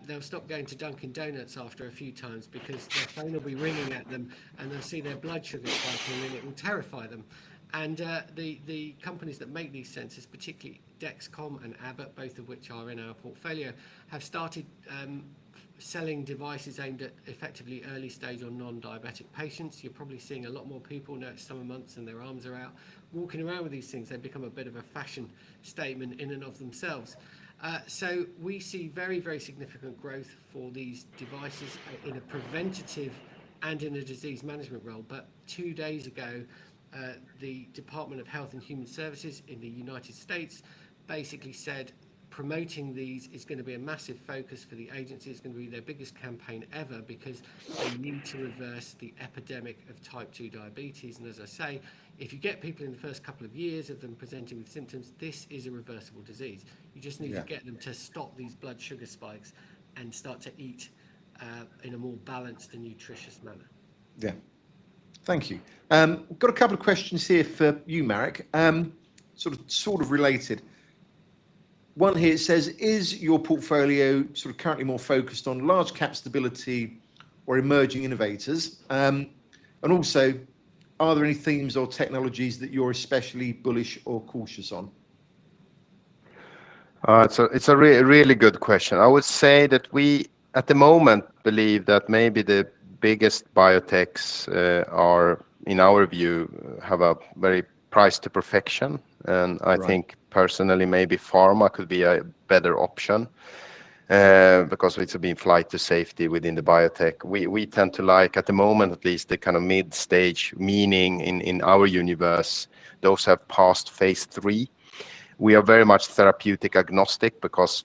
they'll stop going to Dunkin' Donuts after a few times because their phone will be ringing at them and they'll see their blood sugar spiking and it will terrify them. And the companies that make these sensors, particularly Dexcom and Abbott, both of which are in our portfolio, have started selling devices aimed at effectively early stage or non-diabetic patients. You're probably seeing a lot more people now, it's summer months and their arms are out, walking around with these things. They become a bit of a fashion statement in and of themselves. So we see very, very significant growth for these devices in a preventative and in a disease management role. But 2 days ago, the Department of Health and Human Services in the United States basically said promoting these is going to be a massive focus for the agency. It's going to be their biggest campaign ever because they need to reverse the epidemic of type 2 diabetes. And as I say, if you get people in the first couple of years of them presenting with symptoms, this is a reversible disease. You just need to get them to stop these blood sugar spikes and start to eat in a more balanced and nutritious manner. Yeah, thank you. Got a couple of questions here for you, Marek, sort of related. One here says, is your portfolio sort of currently more focused on large cap stability or emerging innovators? And also, are there any themes or technologies that you're especially bullish or cautious on? It's a really good question. I would say that we, at the moment, believe that maybe the biggest biotechs are, in our view, have a very price to perfection. And I think personally, maybe pharma could be a better option because it's been flight to safety within the biotech. We tend to like, at the moment at least, the kind of mid-stage, meaning in our universe, those have passed phase 3. We are very much therapeutic agnostic because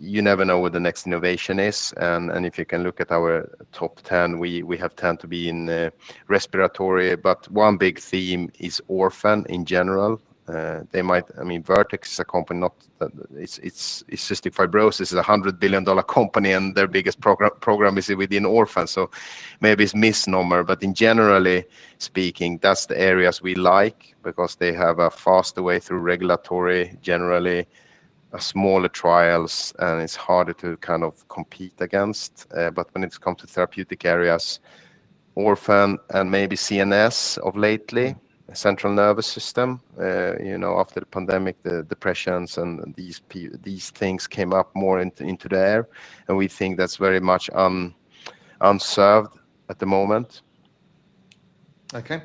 you never know what the next innovation is. And if you can look at our top 10, we have 10 to be in respiratory, but one big theme is orphan in general. Vertex is a company, it's cystic fibrosis is $100 billion company, and their biggest program is within orphan. So maybe it's misnomer, but in generally speaking, that's the areas we like because they have a faster way through regulatory, generally smaller trials, and it's harder to kind of compete against. But when it comes to therapeutic areas, orphan and maybe CNS of lately, central nervous system, after the pandemic, the depressions and these things came up more into the air, and we think that's very much unserved at the moment. Okay.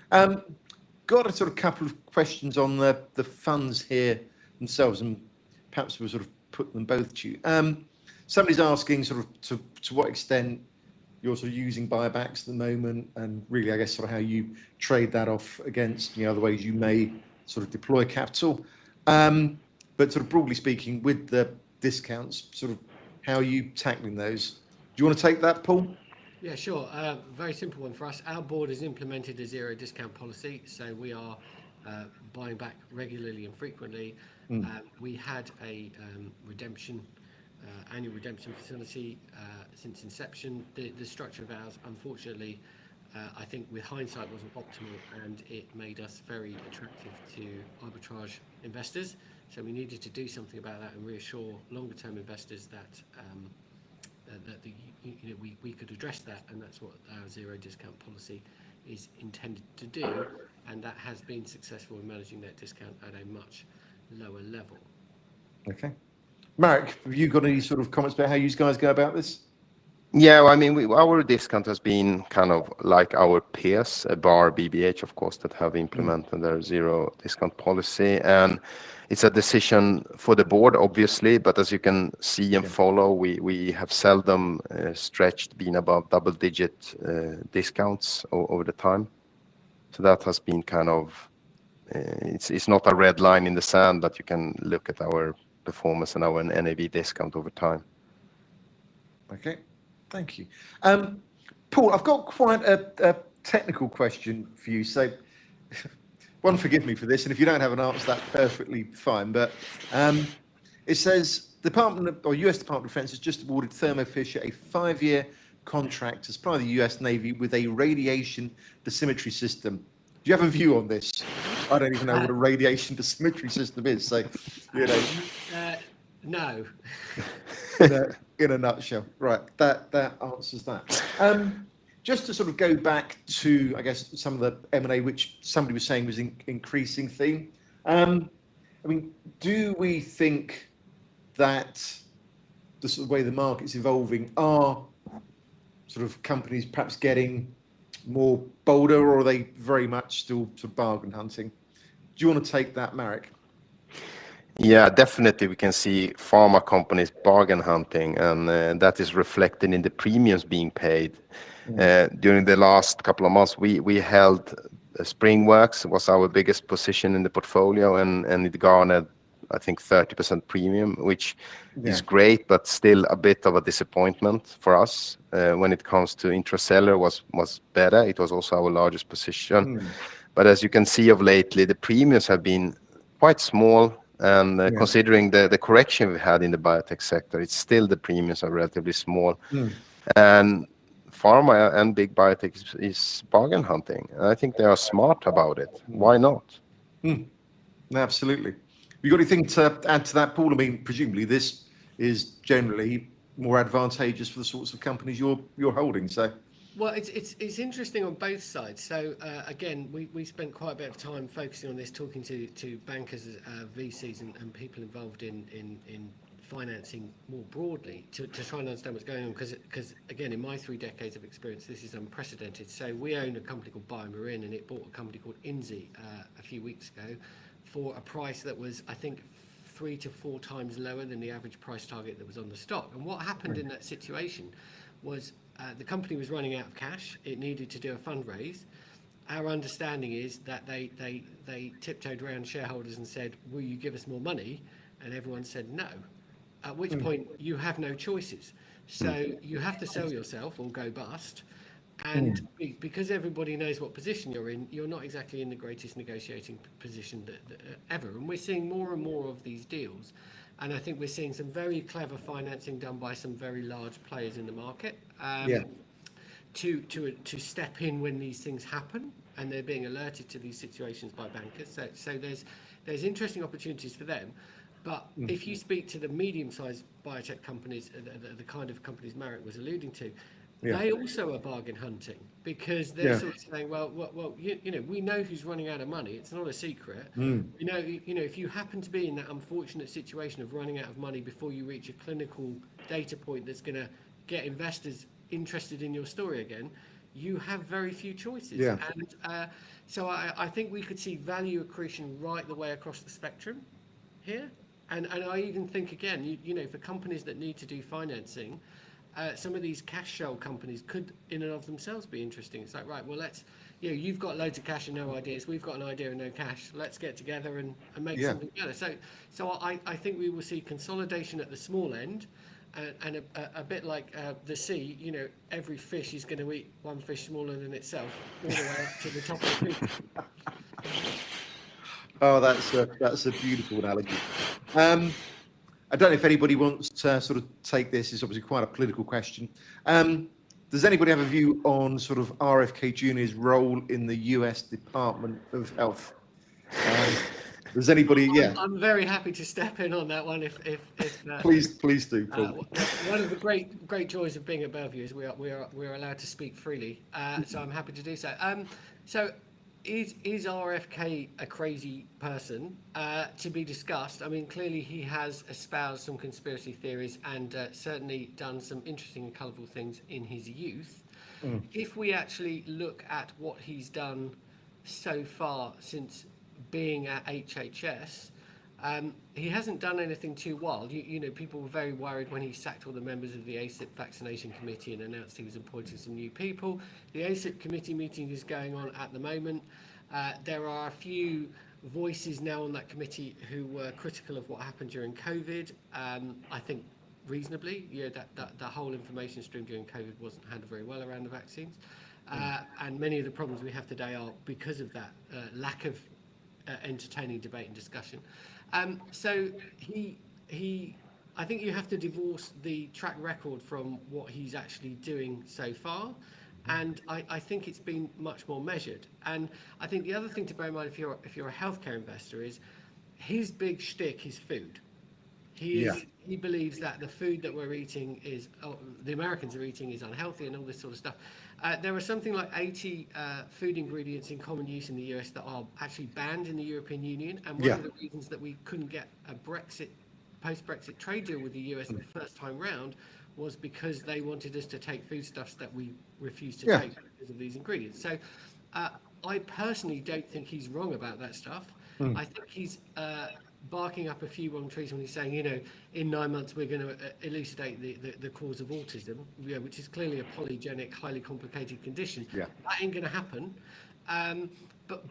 Got a sort of couple of questions on the funds here themselves, and perhaps we'll sort of put them both to you. Somebody's asking sort of to what extent you're sort of using buybacks at the moment, and really, I guess, sort of how you trade that off against, you know, other ways you may sort of deploy capital. But sort of broadly speaking, with the discounts, sort of how are you tackling those? Do you want to take that, Paul? Yeah, sure. Very simple one for us. Our board has implemented a zero discount policy, so we are buying back regularly and frequently. We had a annual redemption facility since inception. The structure of ours, unfortunately, I think with hindsight wasn't optimal, and it made us very attractive to arbitrage investors. So we needed to do something about that and reassure longer term investors that we could address that, and that's what our zero discount policy is intended to do, and that has been successful in managing that discount at a much lower level. Okay. Marek, have you got any sort of comments about how you guys go about this? Yeah, well, I mean, our discount has been kind of like our peers, bar BBH, of course, that have implemented their zero discount policy. And it's a decision for the board, obviously, but as you can see and follow, we have seldom stretched being above double-digit discounts over the time. So that has been kind of, it's not a red line in the sand, but you can look at our performance and our NAV discount over time. Okay. Thank you. Paul, I've got quite a technical question for you. So, one, forgive me for this, and if you don't have an answer, that's perfectly fine. But it says US Department of Defense has just awarded Thermo Fisher a 5-year contract to supply the US Navy with a radiation dosimetry system. Do you have a view on this? I don't even know what a radiation dosimetry system is. So, you know. No. In a nutshell, right? That answers that. Just to sort of go back to, I guess, some of the M&A, which somebody was saying was increasing theme. I mean, do we think that the sort of way the market's evolving are sort of companies perhaps getting more bolder, or are they very much still sort of bargain hunting? Do you want to take that, Marek? Yeah, definitely we can see pharma companies bargain hunting, and that is reflected in the premiums being paid. During the last couple of months, we held Springworks, was our biggest position in the portfolio, and it garnered, I think, 30% premium, which is great, but still a bit of a disappointment for us. When it comes to Intracellular was better. It was also our largest position. But as you can see of lately, the premiums have been quite small. And considering the correction we had in the biotech sector, it's still the premiums are relatively small. And pharma and big biotech is bargain hunting. And I think they are smart about it. Why not? Absolutely. You got anything to add to that, Paul? I mean, presumably this is generally more advantageous for the sorts of companies you're holding. So. Well, it's interesting on both sides. So again, we spent quite a bit of time focusing on this, talking to bankers, VCs, and people involved in financing more broadly to try and understand what's going on. Because again, in my 3 decades of experience, this is unprecedented. So we own a company called Biomarin, and it bought a company called Inzi a few weeks ago for a price that was, I think, 3 to 4 times lower than the average price target that was on the stock. And what happened in that situation was the company was running out of cash. It needed to do a fundraise. Our understanding is that they tiptoed around shareholders and said, "Will you give us more money?" And everyone said no. At which point you have no choices. So you have to sell yourself or go bust. And because everybody knows what position you're in, you're not exactly in the greatest negotiating position ever. And we're seeing more and more of these deals. And I think we're seeing some very clever financing done by some very large players in the market to step in when these things happen, and they're being alerted to these situations by bankers. So there's interesting opportunities for them. But if you speak to the medium-sized biotech companies, the kind of companies Marek was alluding to, they also are bargain hunting, because they're sort of saying, well, you know, we know who's running out of money. It's not a secret. You know, if you happen to be in that unfortunate situation of running out of money before you reach a clinical data point that's going to get investors interested in your story again, you have very few choices. And so I think we could see value accretion right the way across the spectrum here. And I even think, again, you know, for companies that need to do financing, some of these cash shell companies could in and of themselves be interesting. It's like, right, well, you've got loads of cash and no ideas. We've got an idea and no cash. Let's get together and make something better. So I think we will see consolidation at the small end, and a bit like the sea. Every fish is going to eat one fish smaller than itself, all the way up to the top of the food. Oh, that's a beautiful analogy. I don't know if anybody wants to sort of take this. It's obviously quite a political question. Does anybody have a view on sort of RFK Jr.'s role in the US Department of Health? Does anybody? Yeah. I'm very happy to step in on that one. If please do. One of the great joys of being at Bellevue is we're allowed to speak freely. So I'm happy to do so. So is RFK a crazy person? To be discussed. I mean, clearly he has espoused some conspiracy theories and certainly done some interesting and colourful things in his youth. If we actually look at what he's done so far since being at HHS, he hasn't done anything too wild. People were very worried when he sacked all the members of the ACIP vaccination committee and announced he was appointing some new people. The ACIP committee meeting is going on at the moment. There are a few voices now on that committee who were critical of what happened during COVID. I think reasonably, that the whole information stream during COVID wasn't handled very well around the vaccines. And many of the problems we have today are because of that lack of entertaining debate and discussion. So I think you have to divorce the track record from what he's actually doing so far. And I think it's been much more measured. And I think the other thing to bear in mind if you're a healthcare investor is his big shtick is food. He believes that the food that we're eating the Americans are eating is unhealthy and all this sort of stuff. There are something like 80 food ingredients in common use in the US that are actually banned in the European Union. And one of the reasons that we couldn't get a post-Brexit trade deal with the US the first time round was because they wanted us to take foodstuffs that we refused to take because of these ingredients. So I personally don't think he's wrong about that stuff. I think he's barking up a few wrong trees when he's saying, in 9 months we're going to elucidate the cause of autism, which is clearly a polygenic, highly complicated condition. That ain't going to happen.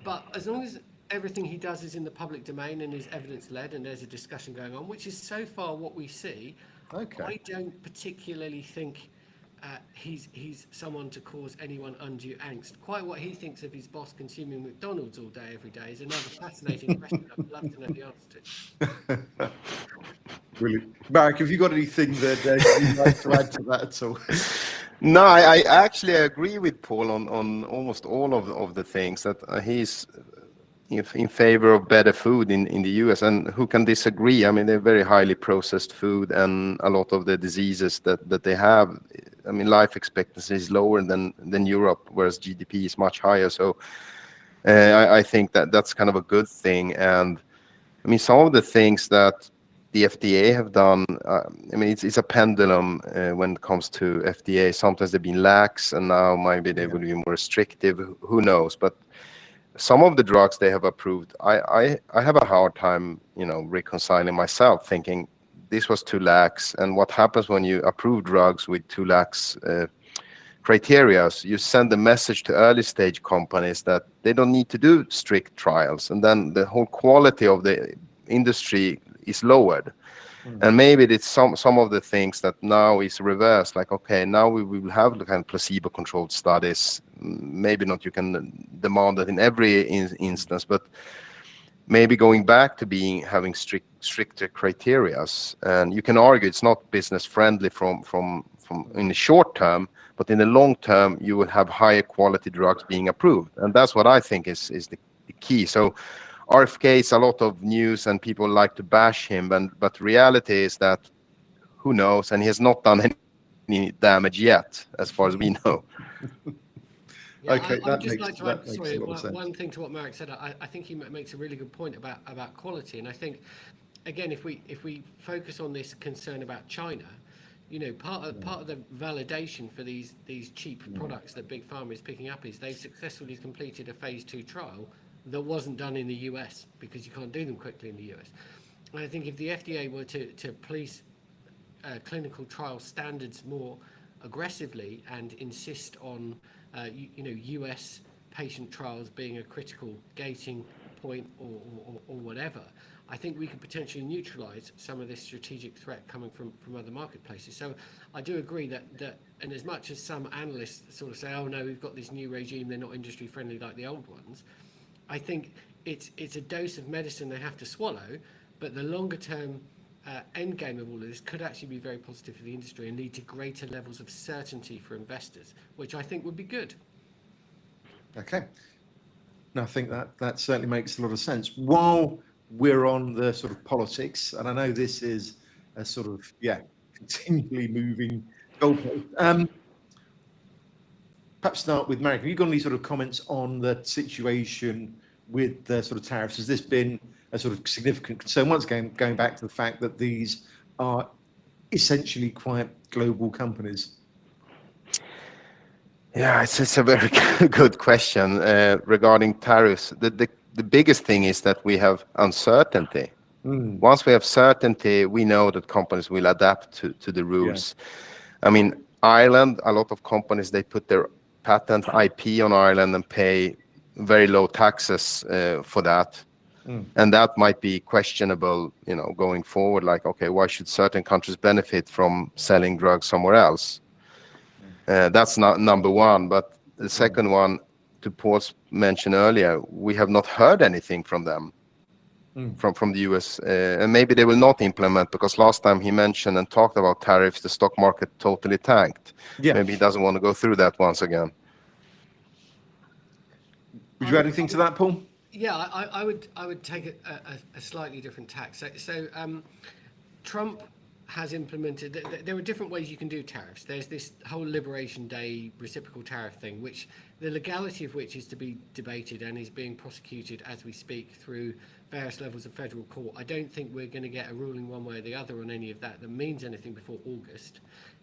But as long as everything he does is in the public domain and is evidence-led and there's a discussion going on, which is so far what we see, I don't particularly think he's someone to cause anyone undue angst. Quite what he thinks of his boss consuming McDonald's all day, every day is another fascinating question I'd love to know the answer to. Brilliant. Marek, have you got anything that you'd like to add to that at all? No, I actually agree with Paul on almost all of the things that he's in favor of better food in the US, and who can disagree? I mean, they're very highly processed food, and a lot of the diseases that they have, I mean, life expectancy is lower than Europe, whereas GDP is much higher. So I think that's kind of a good thing. And I mean, some of the things that the FDA have done, I mean, it's a pendulum when it comes to FDA. Sometimes they've been lax, and now maybe they will be more restrictive. Who knows? But some of the drugs they have approved, I have a hard time, reconciling myself, thinking this was too lax. And what happens when you approve drugs with too lax criteria? You send a message to early stage companies that they don't need to do strict trials, and then the whole quality of the industry is lowered. And maybe it's some of the things that now is reversed, like, okay, now we will have the kind of placebo-controlled studies. Maybe not you can demand that in every instance, but maybe going back to having stricter criteria. And you can argue it's not business friendly from in the short term, but in the long term, you will have higher quality drugs being approved. And that's what I think is the key. So RFK is a lot of news and people like to bash him, but reality is that who knows, and he has not done any damage yet, as far as we know. Okay, I'd just like to add one thing to what Marek said. I think he makes a really good point about quality, and I think, again, if we focus on this concern about China, part of the validation for these cheap products that Big Pharma is picking up is they've successfully completed a phase 2 trial that wasn't done in the US, because you can't do them quickly in the US. And I think if the FDA were to police clinical trial standards more aggressively and insist on US patient trials being a critical gating point or whatever, I think we could potentially neutralize some of this strategic threat coming from other marketplaces. So I do agree that and as much as some analysts sort of say, oh no, we've got this new regime, they're not industry friendly like the old ones, I think it's a dose of medicine they have to swallow, but the longer term end game of all of this could actually be very positive for the industry and lead to greater levels of certainty for investors, which I think would be good. Okay. No, I think that certainly makes a lot of sense. While we're on the sort of politics, and I know this is a sort of, continually moving goalpost. Perhaps start with Marek. Have you got any sort of comments on the situation with the sort of tariffs? Has this been a sort of significant concern? Once again, going back to the fact that these are essentially quite global companies. Yeah, it's a very good question regarding tariffs. The biggest thing is that we have uncertainty. Once we have certainty, we know that companies will adapt to the rules. Yeah. I mean, Ireland, a lot of companies, they put their patent IP on Ireland and pay very low taxes for that. And that might be questionable, going forward, like, okay, why should certain countries benefit from selling drugs somewhere else? That's not number one. But the second one, to Paul's mention earlier, we have not heard anything from them, from the US. And maybe they will not implement, because last time he mentioned and talked about tariffs, the stock market totally tanked. Yeah. Maybe he doesn't want to go through that once again. Would you add anything to that, Paul? Yeah, I would take a slightly different tack. So Trump has implemented, there are different ways you can do tariffs. There's this whole Liberation Day reciprocal tariff thing, which the legality of which is to be debated and is being prosecuted as we speak through various levels of federal court. I don't think we're going to get a ruling one way or the other on any of that means anything before August.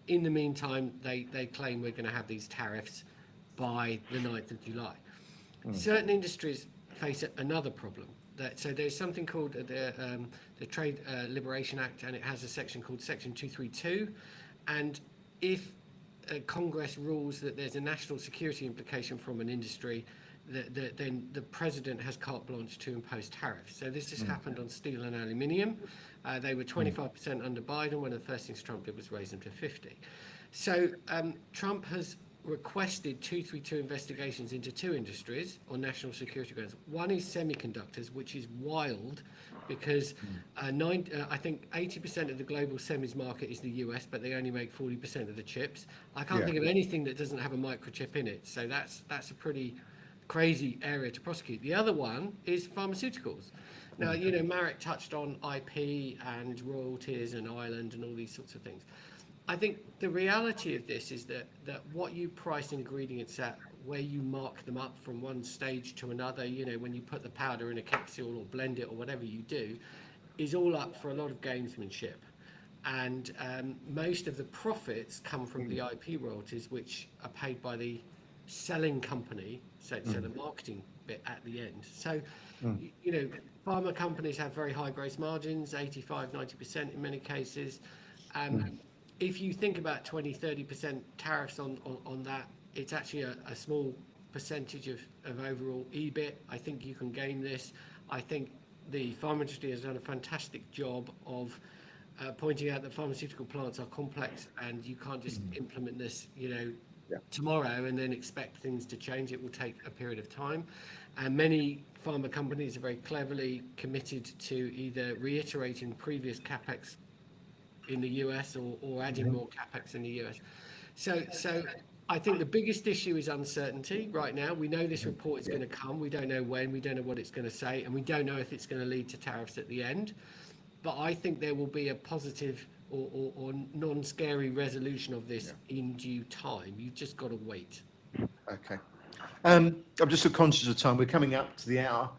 In the meantime, they claim we're going to have these tariffs by the 9th of July. Certain industries face another problem. So there's something called the Trade Liberation Act, and it has a section called Section 232. And if Congress rules that there's a national security implication from an industry, then the president has carte blanche to impose tariffs. So this has happened on steel and aluminium. They were 25% under Biden. One of the first things Trump did was raise them to 50. So Trump has requested 232 investigations into two industries on national security grounds. One is semiconductors, which is wild because I think 80% of the global semis market is the US, but they only make 40% of the chips. I can't think of anything that doesn't have a microchip in it. So that's a pretty crazy area to prosecute. The other one is pharmaceuticals. Now, Marek touched on IP and royalties and Ireland and all these sorts of things. I think the reality of this is that what you price ingredients at, where you mark them up from one stage to another, when you put the powder in a capsule or blend it or whatever you do, is all up for a lot of gamesmanship. And most of the profits come from the IP royalties, which are paid by the selling company, so the marketing bit at the end. So, pharma companies have very high gross margins, 85, 90% in many cases. If you think about 20-30% tariffs on that, it's actually a small percentage of overall EBIT. I think you can gain this. I think the pharma industry has done a fantastic job of pointing out that pharmaceutical plants are complex and you can't just implement this, tomorrow and then expect things to change. It will take a period of time. And many pharma companies are very cleverly committed to either reiterating previous capex in the US or adding more capex in the US. So I think the biggest issue is uncertainty right now. We know this report is going to come. We don't know when, we don't know what it's going to say, and we don't know if it's going to lead to tariffs at the end. But I think there will be a positive or non-scary resolution of this in due time. You've just got to wait. Okay. I'm just so conscious of time. We're coming up to the hour.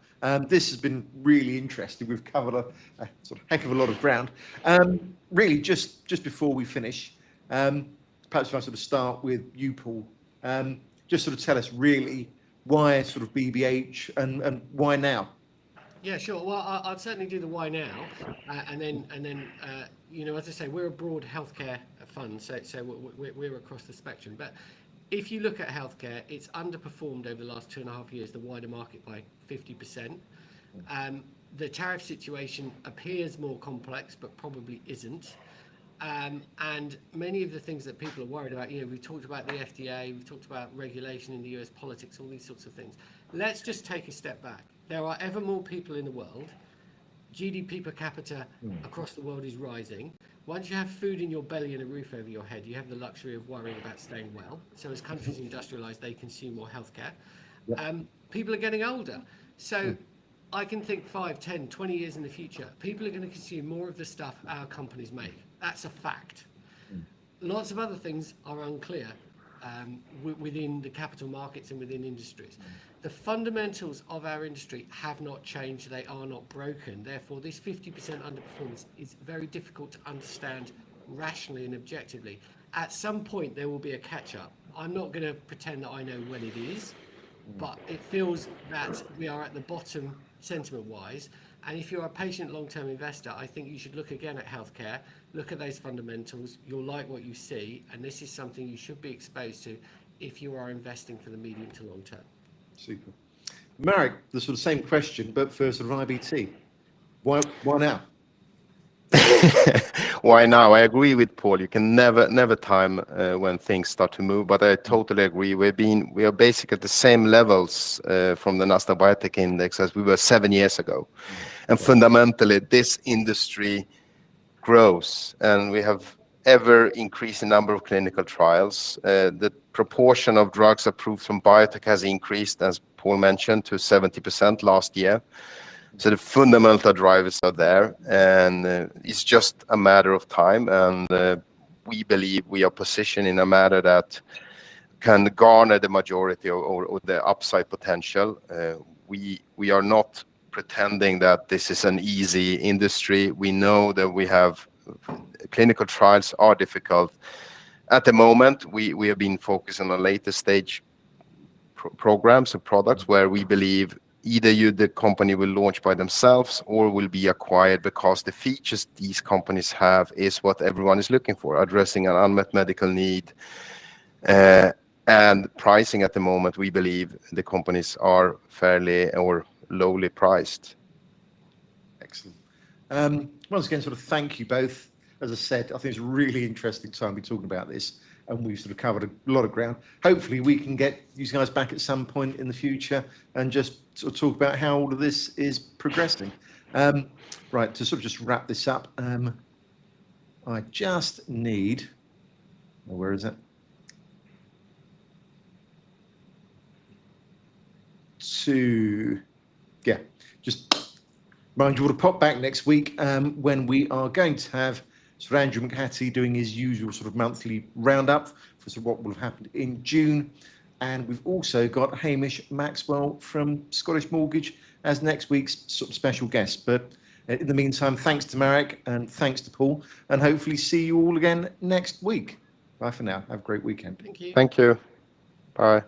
This has been really interesting. We've covered a sort of heck of a lot of ground. Really, just before we finish, perhaps if I sort of start with you, Paul, just sort of tell us really why sort of BBH and why now? Yeah, sure. Well, I'd certainly do the why now, and then you know, as I say, we're a broad healthcare fund, so we're across the spectrum. But if you look at healthcare, it's underperformed over the last 2.5 years, the wider market by 50%. The tariff situation appears more complex, but probably isn't. And many of the things that people are worried about, you know, we talked about the FDA, we've talked about regulation in the US, politics, all these sorts of things. Let's just take a step back. There are ever more people in the world. GDP per capita across the world is rising. Once you have food in your belly and a roof over your head, you have the luxury of worrying about staying well. So as countries industrialize, they consume more healthcare. People are getting older. So I can think 5, 10, 20 years in the future, people are going to consume more of the stuff our companies make. That's a fact. Lots of other things are unclear within the capital markets and within industries. The fundamentals of our industry have not changed. They are not broken. Therefore, this 50% underperformance is very difficult to understand rationally and objectively. At some point, there will be a catch-up. I'm not going to pretend that I know when it is, but it feels that we are at the bottom sentiment-wise. And if you're a patient long-term investor, I think you should look again at healthcare, look at those fundamentals. You'll like what you see, and this is something you should be exposed to if you are investing for the medium to long term. Super. Marek, the sort of same question, but for sort of IBT. Why now? Why now? I agree with Paul. You can never time when things start to move, but I totally agree. We are basically at the same levels from the Nasdaq Biotech Index as we were 7 years ago. And fundamentally, this industry grows, and we have ever increasing number of clinical trials. The proportion of drugs approved from biotech has increased, as Paul mentioned, to 70% last year. So the fundamental drivers are there, and it's just a matter of time. And we believe we are positioned in a manner that can garner the majority or the upside potential. We are not pretending that this is an easy industry. We know that we have clinical trials are difficult. At the moment, we have been focused on a later stage programs and products where we believe either the company will launch by themselves or will be acquired, because the features these companies have is what everyone is looking for, addressing an unmet medical need. And pricing at the moment, we believe the companies are fairly or lowly priced. Excellent. Once again, sort of thank you both. As I said, I think it's a really interesting time to be talking about this, and we've sort of covered a lot of ground. Hopefully we can get you guys back at some point in the future and just sort of talk about how all of this is progressing. Right, to sort of just wrap this up, I just need, where is it? Just remind you all to pop back next week when we are going to have sort of Andrew McHattie doing his usual sort of monthly roundup for sort of what will have happened in June. And we've also got Hamish Maxwell from Scottish Mortgage as next week's sort of special guest. But in the meantime, thanks to Marek and thanks to Paul, and hopefully see you all again next week. Bye for now. Have a great weekend. Thank you. Thank you. Bye.